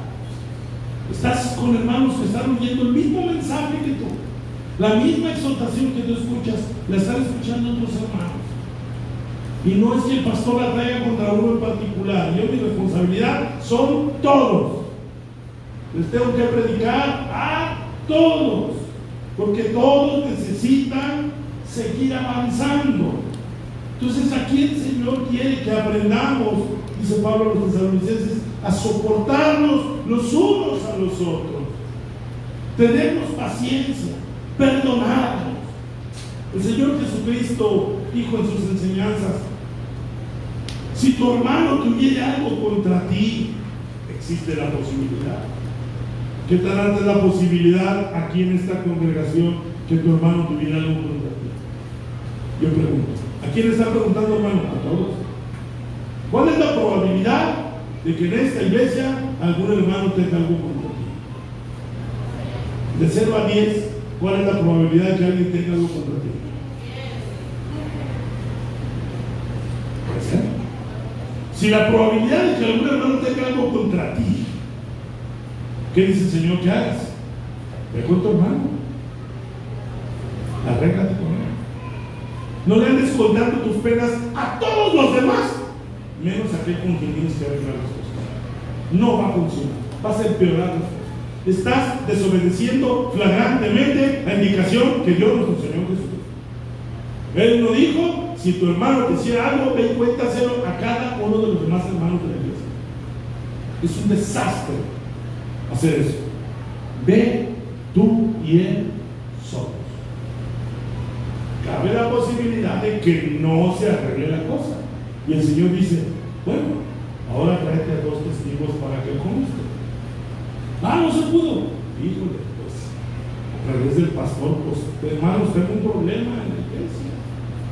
Estás con hermanos que están oyendo el mismo mensaje que tú. La misma exhortación que tú escuchas, la están escuchando otros hermanos. Y no es que el pastor la traiga contra uno en particular. Yo, mi responsabilidad son todos. Les tengo que predicar a todos, porque todos necesitan seguir avanzando. Entonces aquí el Señor quiere que aprendamos, dice Pablo a los tesalonicenses, a soportarnos los unos a los otros, tenernos paciencia, perdonarnos. El Señor Jesucristo dijo en sus enseñanzas: si tu hermano tuviera algo contra ti, existe la posibilidad. ¿Qué tal antes la posibilidad aquí en esta congregación que tu hermano tuviera algo contra ti? Yo pregunto, ¿a quién le está preguntando, hermano? A todos. ¿Cuál es la probabilidad de que en esta iglesia algún hermano tenga algo contra ti? De 0 a 10, ¿cuál es la probabilidad de que alguien tenga algo contra ti? Puede ser. Si la probabilidad de que algún hermano tenga algo contra ti, ¿qué dice el Señor que hagas? Ve con tu hermano, arréglate con él. No le andes contando tus penas a todos los demás, menos a aquel con quien tienes que arreglar las cosas. No va a funcionar, vas a empeorar las cosas. Estás desobedeciendo flagrantemente la indicación que dio nuestro Señor Jesucristo. Él nos dijo: si tu hermano te hiciera algo, ve y cuéntaselo a cada uno de los demás hermanos de la iglesia. Es un desastre hacer eso. Ve tú y él solos. Cabe la posibilidad de que no se arregle la cosa. Y el Señor dice: bueno, ahora tráete a 2 testigos para que conste. No se pudo. Híjole, pues a través del pastor, pues hermanos, tengo un problema en la iglesia.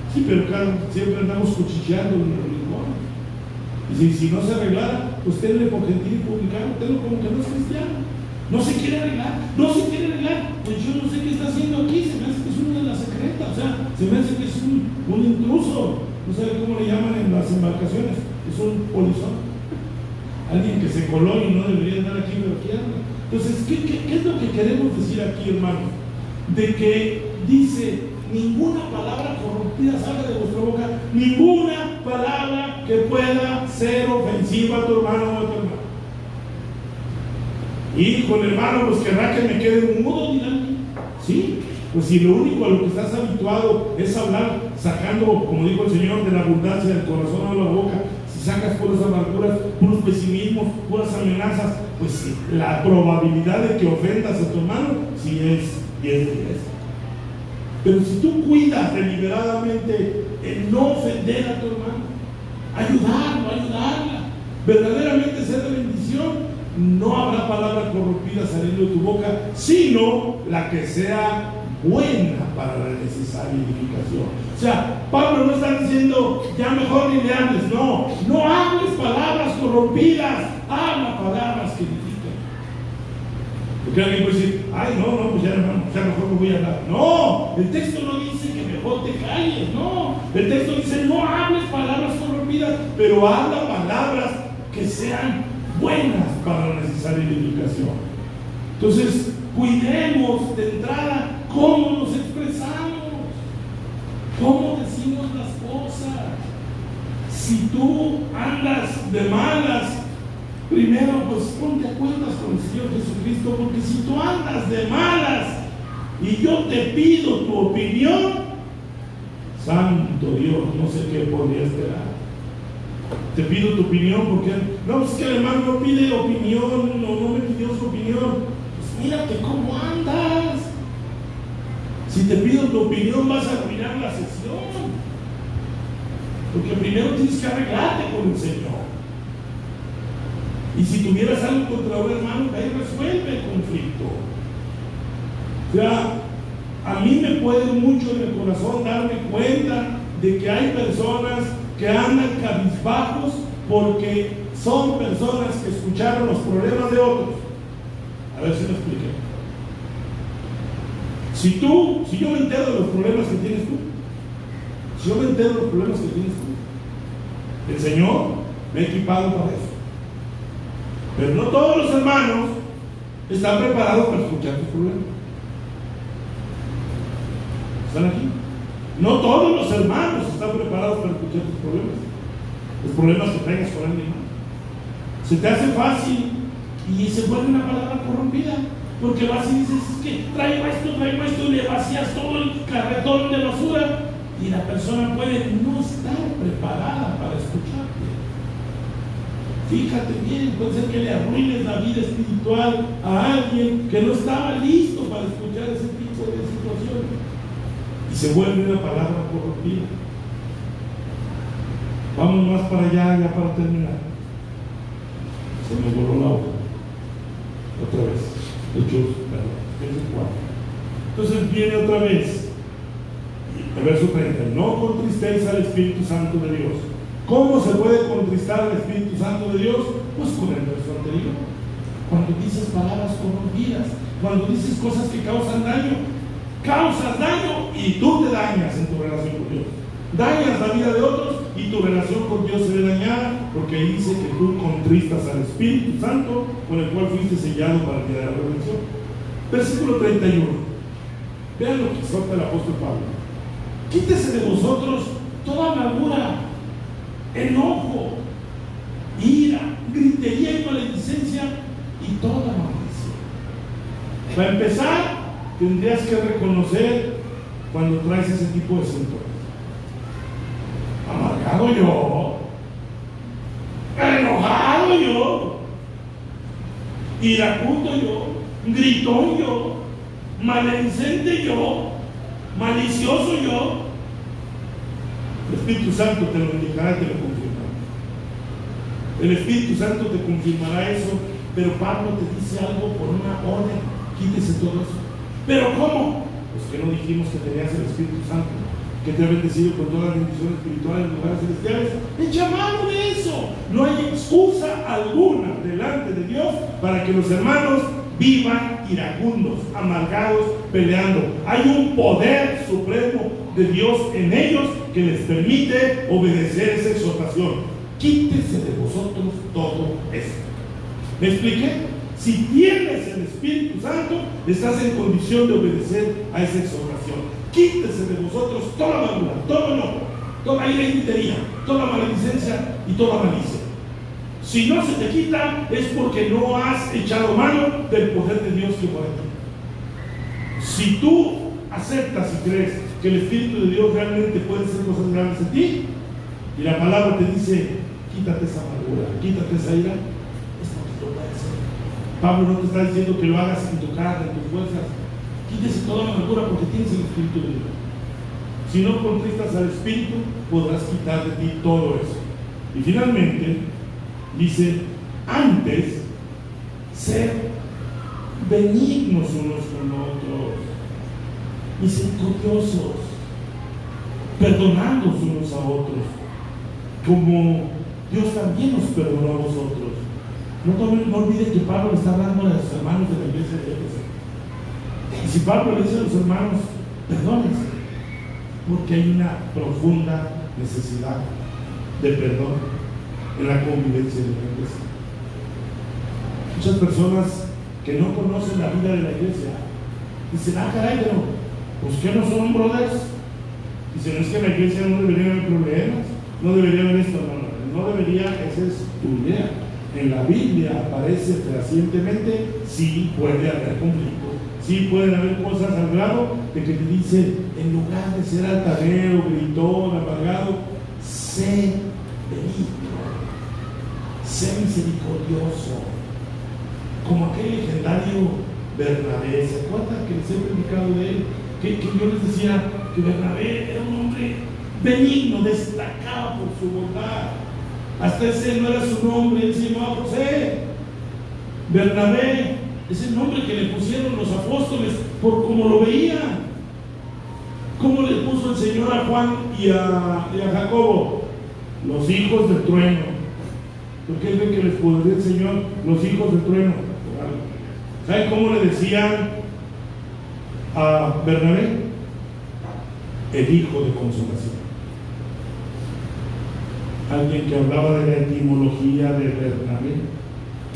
Sí, pero siempre andamos cuchicheando en el rincón. Y si no se arreglara, pues tenle por gentil y publicano, tenlo como que no es cristiano. No se quiere arreglar, pues yo no sé qué está haciendo aquí. Se me hace que es uno de la secreta, o sea, se me hace que es un intruso. No sé cómo le llaman en las embarcaciones, es un polizón, alguien que se coló y no debería estar aquí, pero aquí anda. Entonces, ¿qué es lo que queremos decir aquí, hermanos? De que dice: ninguna palabra corrompida salga de vuestra boca, ninguna palabra que pueda ser ofensiva a tu hermano o a tu hermana. Híjole, hermano, pues querrá que me quede mudo, dirán. Sí, pues si lo único a lo que estás habituado es hablar, sacando, como dijo el Señor, de la abundancia del corazón a la boca, si sacas puras amarguras, puros pesimismos, puras amenazas, pues la probabilidad de que ofendas a tu hermano sí es 10 de 10. Pero si tú cuidas deliberadamente el no ofender a tu hermano, ayudarla, verdaderamente ser de bendición, no habrá palabra corrompida saliendo de tu boca, sino la que sea buena para la necesaria edificación. O sea, Pablo no está diciendo ya mejor ni le hables, no hables palabras corrompidas, habla palabras que edifican. Porque alguien puede decir: ay, no, pues ya mejor me voy a hablar. No, el texto no dice que mejor te calles, no. El texto dice: no hables palabras corrompidas, pero habla palabras que sean buenas para la necesaria edificación. Entonces, cuidemos de entrada cómo nos expresamos, cómo decimos las cosas. Si tú andas de malas, primero pues ponte a cuentas con el Señor Jesucristo, porque si tú andas de malas y yo te pido tu opinión, santo Dios, no sé qué podría esperar. Te pido tu opinión porque no, es que el hermano no pide opinión, no me pidió su opinión. Pues mírate cómo andas. Si te pido tu opinión, vas a arruinar la sesión, porque primero tienes que arreglarte con el Señor. Y si tuvieras algo contra un hermano, ahí resuelve el conflicto. O sea, a mí me puede mucho en el corazón darme cuenta de que hay personas que andan cabizbajos porque son personas que escucharon los problemas de otros. A ver si me expliqué. Si yo me entero de los problemas que tienes tú, el Señor me ha equipado para eso. Pero no todos los hermanos ¿Están preparados para escuchar tus problemas? ¿Están aquí? No todos los hermanos están preparados para escuchar tus problemas. Los problemas que traigas con alguien más. Se te hace fácil y se vuelve una palabra corrompida. Porque vas y dices, es que traigo esto, y le vacías todo el carretón de basura. Y la persona puede no estar preparada para escucharte. Fíjate bien, puede ser que le arruines la vida espiritual a alguien que no estaba listo para escuchar ese tipo de situaciones. Y se vuelve una palabra corrompida. Vamos más para allá, ya para terminar. Se me borró la hoja. Otra vez. Hechos 4. Entonces viene otra vez. El verso 30. No contristéis al Espíritu Santo de Dios. ¿Cómo se puede contristar al Espíritu Santo de Dios? Pues con el verso anterior. Cuando dices palabras corrompidas, cuando dices cosas que causan daño, causas daño y tú te dañas en tu relación con Dios. Dañas la vida de otros y tu relación con Dios se ve dañada, porque ahí dice que tú contristas al Espíritu Santo con el cual fuiste sellado para el día de la redención. Versículo 31. Vean lo que exhorta el apóstol Pablo. Quítese de vosotros toda amargura, enojo, ira, gritería y maledicencia y toda malicia. Para empezar, tendrías que reconocer cuando traes ese tipo de síntomas. Amargado yo, enojado yo, iracundo yo, gritón yo, maledicente yo, malicioso yo. El Espíritu Santo te lo indicará y te lo confirmará. El Espíritu Santo te confirmará eso, pero Pablo te dice algo por una orden. Quítese todo eso. ¿Pero cómo? Pues que no dijimos que tenías el Espíritu Santo, que te ha bendecido con todas las bendiciones espirituales en los lugares celestiales. Echa mano de eso. No hay excusa alguna delante de Dios para que los hermanos vivan iracundos, amargados, peleando. Hay un poder supremo de Dios en ellos que les permite obedecer esa exhortación. Quítese de vosotros todo esto. ¿Me expliqué? Si tienes el Espíritu Santo, estás en condición de obedecer a esa exhortación. Quítese de vosotros toda amargura, todo enojo, toda ira y gritería, toda maledicencia y toda malicia. Si no se te quita, es porque no has echado mano del poder de Dios que mora en ti. Si tú aceptas y crees que el Espíritu de Dios realmente puede hacer cosas grandes en ti, y la palabra te dice, quítate esa amargura, quítate esa ira, es porque lo puedes hacer. Pablo no te está diciendo que lo hagas en tu carne, en tus fuerzas. Quítese toda amargura porque tienes el Espíritu de Dios. Si no contristas al Espíritu, podrás quitar de ti todo eso. Y finalmente, dice, antes, ser benignos unos con otros, misericordiosos, perdonándonos unos a otros, como Dios también nos perdonó a vosotros. No olviden que Pablo le está hablando a los hermanos de la iglesia de Éfeso. Y si Pablo le dice a los hermanos, perdónense, porque hay una profunda necesidad de perdón en la convivencia de la iglesia. Muchas personas que no conocen la vida de la iglesia dicen, caray, pero pues que no son brothers. Dicen, es que en la iglesia no debería haber problemas, no debería haber esto, no debería, esa es tu idea. En la Biblia aparece fehacientemente, sí puede haber conflicto, sí pueden haber cosas al grado de que te dice, en lugar de ser altanero, gritón, amargado, sé benigno, sé misericordioso, como aquel legendario Bernabé. ¿Se acuerdan que les he predicado de él? Que yo les decía que Bernabé era un hombre benigno, destacaba por su bondad. Hasta ese no era su nombre, él se llamaba José. Bernabé es el nombre que le pusieron los apóstoles por cómo lo veían. ¿Cómo le puso el Señor a Juan y a Jacobo? Los hijos del trueno. Porque él ve que les podría el Señor los hijos del trueno. ¿Saben cómo le decían a Bernabé? El hijo de consolación. Alguien que hablaba de la etimología de Bernabé.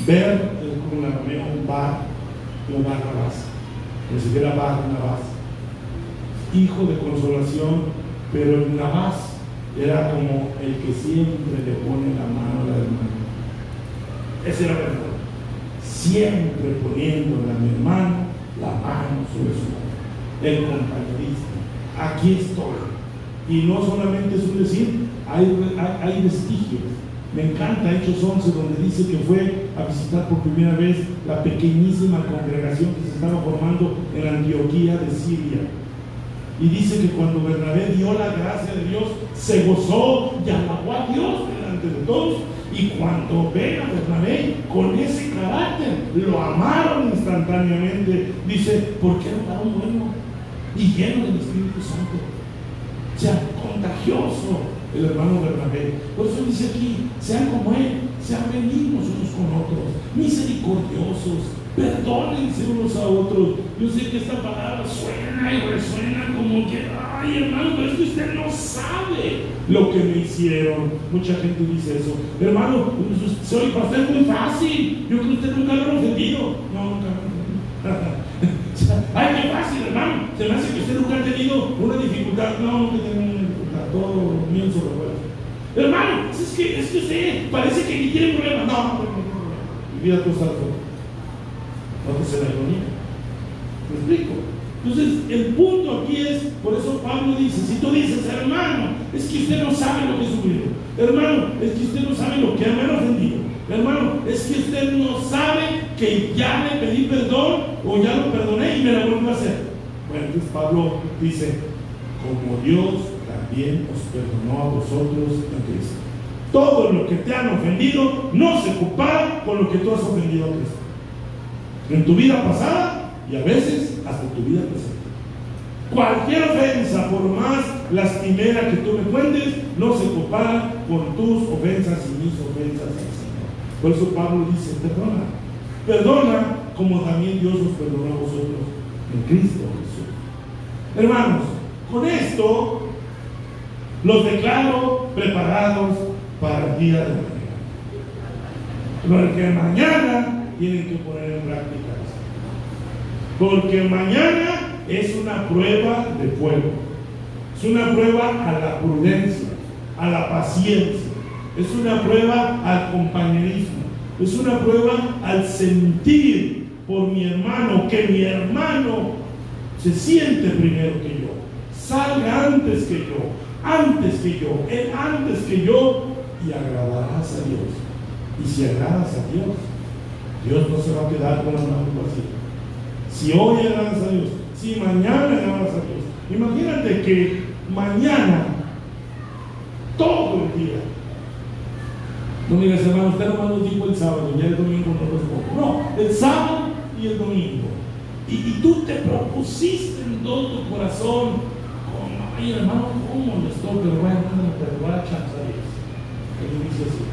Ver es como el arameo bar, o Barrabás, ni siquiera Barnabás, hijo de consolación, pero el Nabás era como el que siempre le pone la mano al hermano. Ese era el hermano, siempre poniéndole a mi hermano la mano sobre su mano, el compañerismo. Aquí estoy. Y no solamente es un decir, hay vestigios. Me encanta Hechos 11, donde dice que fue a visitar por primera vez la pequeñísima congregación que se estaba formando en Antioquía de Siria. Y dice que cuando Bernabé dio la gracia de Dios, se gozó y alabó a Dios delante de todos. Y cuando ven a Bernabé con ese carácter, lo amaron instantáneamente. Dice, porque era un varón bueno y lleno del Espíritu Santo. O sea, contagioso el hermano Bernabé. Por eso dice aquí, sean como él, sean benignos unos con otros, misericordiosos, perdónense unos a otros. Yo sé que esta palabra suena y resuena como que, ay hermano, pero es que usted no sabe lo que me hicieron. Mucha gente dice eso. Hermano, soy para usted muy fácil. Yo creo que usted nunca lo ha ofendido. No, nunca lo ha ofendido. Ay, qué fácil, hermano. Se me hace que usted nunca ha tenido una dificultad. No, nunca he tenido una dificultad. Todo bien sobre ruedas. Hermano, es que usted parece que ni tiene problemas. No. Mi vida tú estás fuera. No te se la ironía. ¿Me explico? Entonces, el punto aquí es, por eso Pablo dice, si tú dices, hermano, es que usted no sabe lo que he sufrido. Hermano, es que usted no sabe lo que me han ofendido. Hermano, es que usted no sabe que ya le pedí perdón o ya lo perdoné y me lo vuelvo a hacer. Bueno, entonces Pablo dice, como Dios también os perdonó a vosotros en Cristo. Todo lo que te han ofendido no se compara con lo que tú has ofendido a Cristo. En tu vida pasada y a veces hasta en tu vida presente. Cualquier ofensa, por más lastimera que tú me cuentes, no se compara con tus ofensas y mis ofensas al Señor. Por eso Pablo dice, perdona. Perdona como también Dios os perdonó a vosotros en Cristo Jesús. Hermanos, con esto los declaro preparados para el día de mañana. Porque mañana tienen que poner en práctica eso. Porque mañana es una prueba de fuego. Es una prueba a la prudencia, a la paciencia. Es una prueba al compañerismo. Es una prueba al sentir por mi hermano, que mi hermano se siente primero que yo, salga antes que yo, él antes que yo, y agradarás a Dios. Y si agradas a Dios, Dios no se va a quedar con las manos vacías. Si hoy agradas a Dios, si mañana agradas a Dios, imagínate que mañana, todo el día, no me digas, hermano, usted nomás nos dijo el sábado, ya el domingo no los pongo. No, el sábado y el domingo. Y tú te propusiste en todo tu corazón, como, ay hermano, ¿cómo le estoy? Pero bueno, te voy a chanzar eso. Él dice así.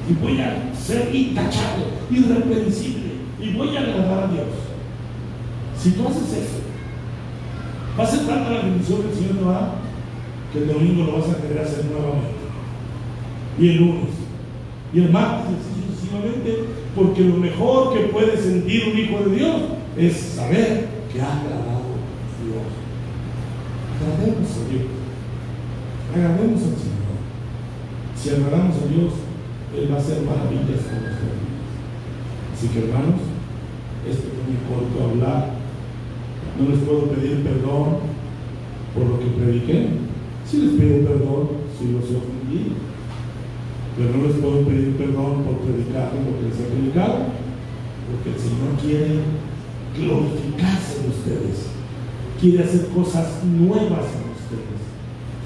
Y voy a ser intachable, irreprensible, y voy a agradar a Dios. Si tú haces eso, va a ser tanta la bendición del Señor te va, que el domingo lo vas a querer hacer nuevamente. Y el lunes. Y el martes, y sucesivamente, porque lo mejor que puede sentir un hijo de Dios es saber que ha agradado a Dios. Agrademos a Dios. Agrademos al Señor. Si agradamos a Dios, Él va a hacer maravillas con nuestras vidas. Así que, hermanos, esto es muy corto hablar. No les puedo pedir perdón por lo que prediqué. Sí les pido perdón si los he ofendido. Pero no les puedo pedir perdón por predicar lo que les he predicado, porque el Señor quiere glorificarse en ustedes, quiere hacer cosas nuevas en ustedes,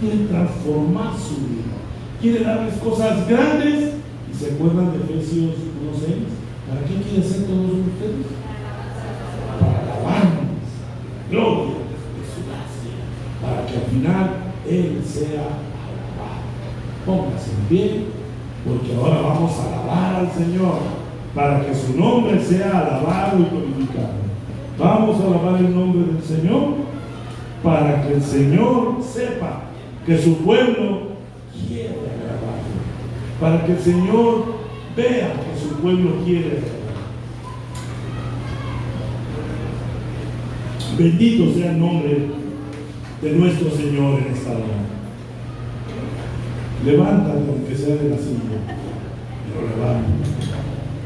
quiere transformar su vida, quiere darles cosas grandes. ¿Y se acuerdan de Efesios 1:6? ¿Para qué quiere hacer todos ustedes? Para alabarnos, gloria de su gracia, para que al final Él sea alabado. Póngase en pie, porque ahora vamos a alabar al Señor, para que su nombre sea alabado y glorificado. Vamos a alabar el nombre del Señor, para que el Señor sepa que su pueblo quiere alabarlo, para que el Señor vea que su pueblo quiere alabarlo. Bendito sea el nombre de nuestro Señor en esta hora. Levántate aunque sea de la silla, pero levántate.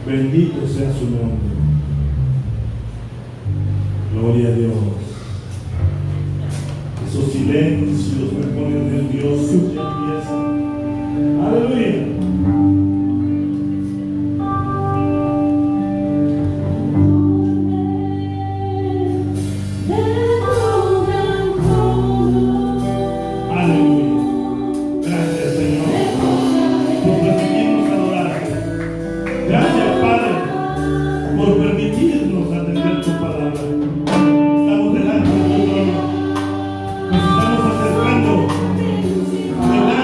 Bendito sea su nombre. Gloria a Dios. Esos silencios me ponen nervioso y empiezan. Aleluya. Estamos delante de tu trono. Nos estamos acercando delante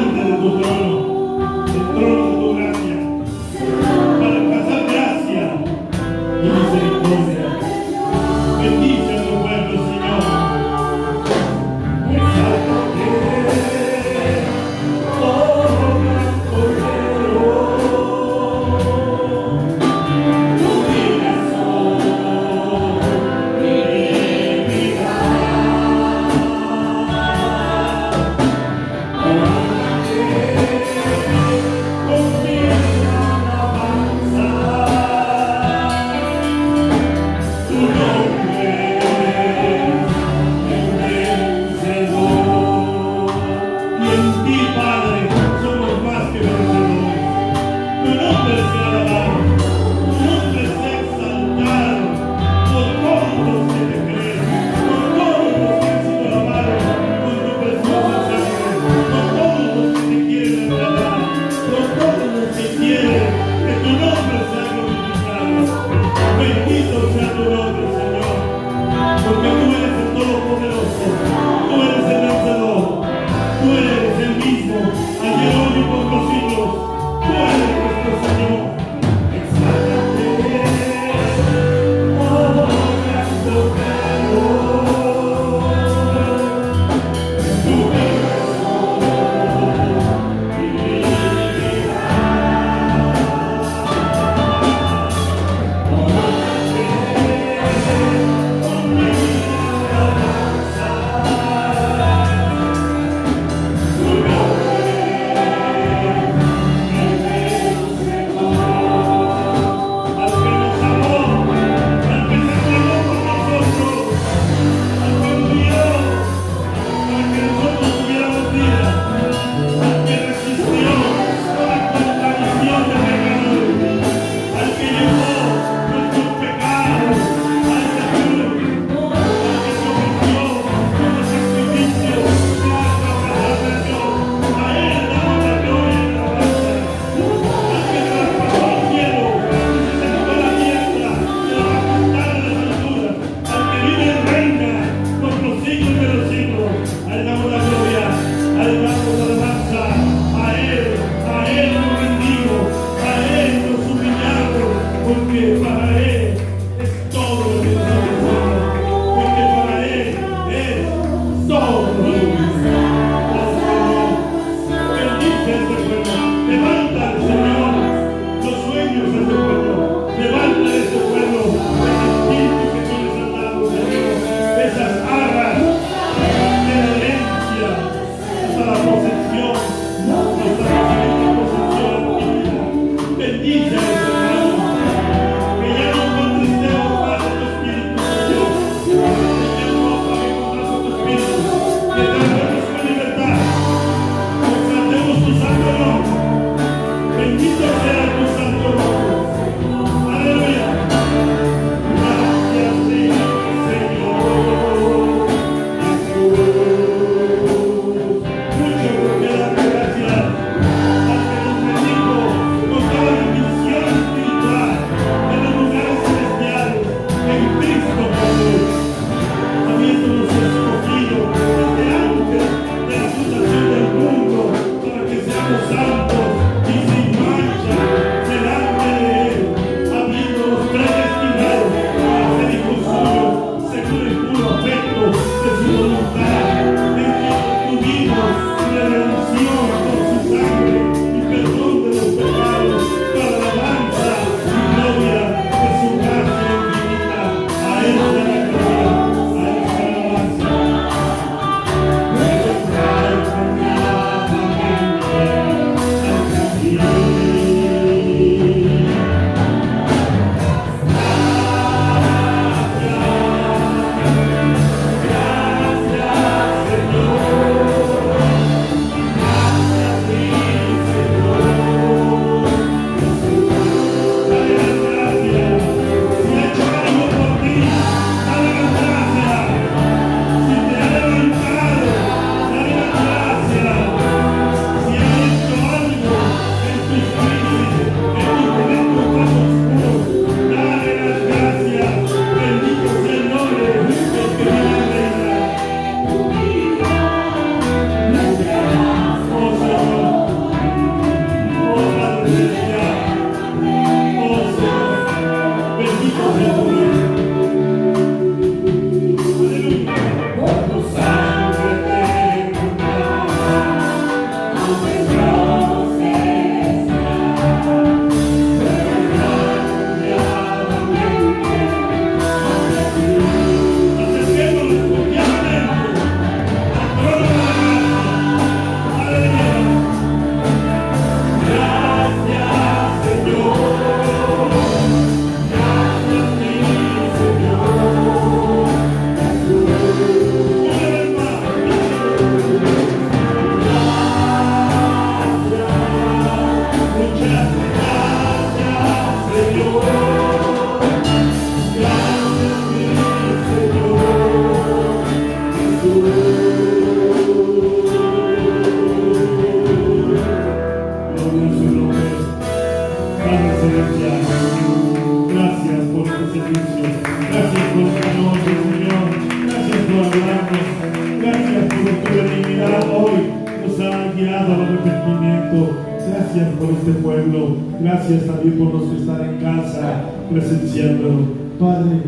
discernimiento. Gracias por este pueblo. Gracias también por los que están en casa presenciándolo. Padre,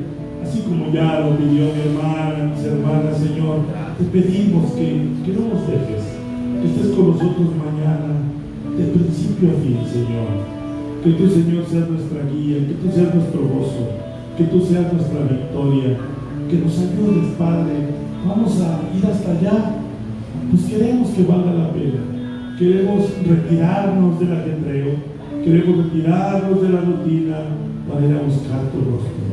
así como ya lo pidió mi hermana, mis hermanas, Señor, te pedimos que no nos dejes, que estés con nosotros mañana, de principio a fin, Señor. Que tú, Señor, seas nuestra guía, que tú seas nuestro gozo, que tú seas nuestra victoria, que nos ayudes, Padre. Vamos a ir hasta allá, pues queremos que valga la pena, queremos retirarnos del ajetreo, queremos retirarnos de la rutina para ir a buscar tu rostro.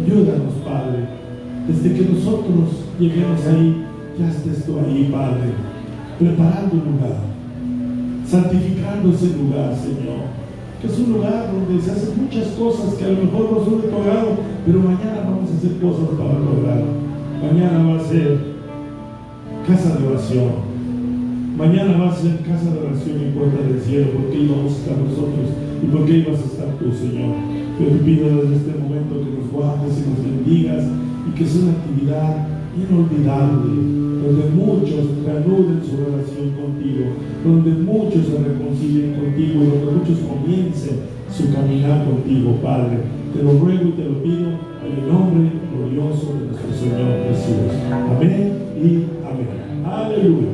Ayúdanos, Padre, desde que nosotros lleguemos ahí, ya estés tú ahí, Padre, preparando un lugar, santificando ese lugar, Señor, que es un lugar donde se hacen muchas cosas que a lo mejor no son de tu agrado, pero mañana vamos a hacer cosas para tu agrado. Mañana va a ser casa de oración. Mañana va a ser casa de oración y puerta del cielo, porque ahí vamos a estar nosotros y porque ahí vas a estar tú, Señor. Yo te pido desde este momento que nos guardes y nos bendigas y que sea una actividad inolvidable, donde muchos reanuden su relación contigo, donde muchos se reconcilien contigo y donde muchos comiencen su caminar contigo, Padre. Te lo ruego y te lo pido en el nombre glorioso de nuestro Señor Jesús. Amén y amén. Aleluya.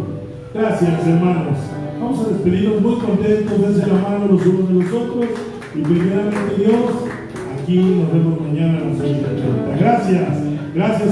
Gracias, hermanos. Vamos a despedirnos muy contentos, dense la mano los unos de los otros y primeramente Dios, aquí nos vemos mañana a las 8:30. Gracias. Gracias.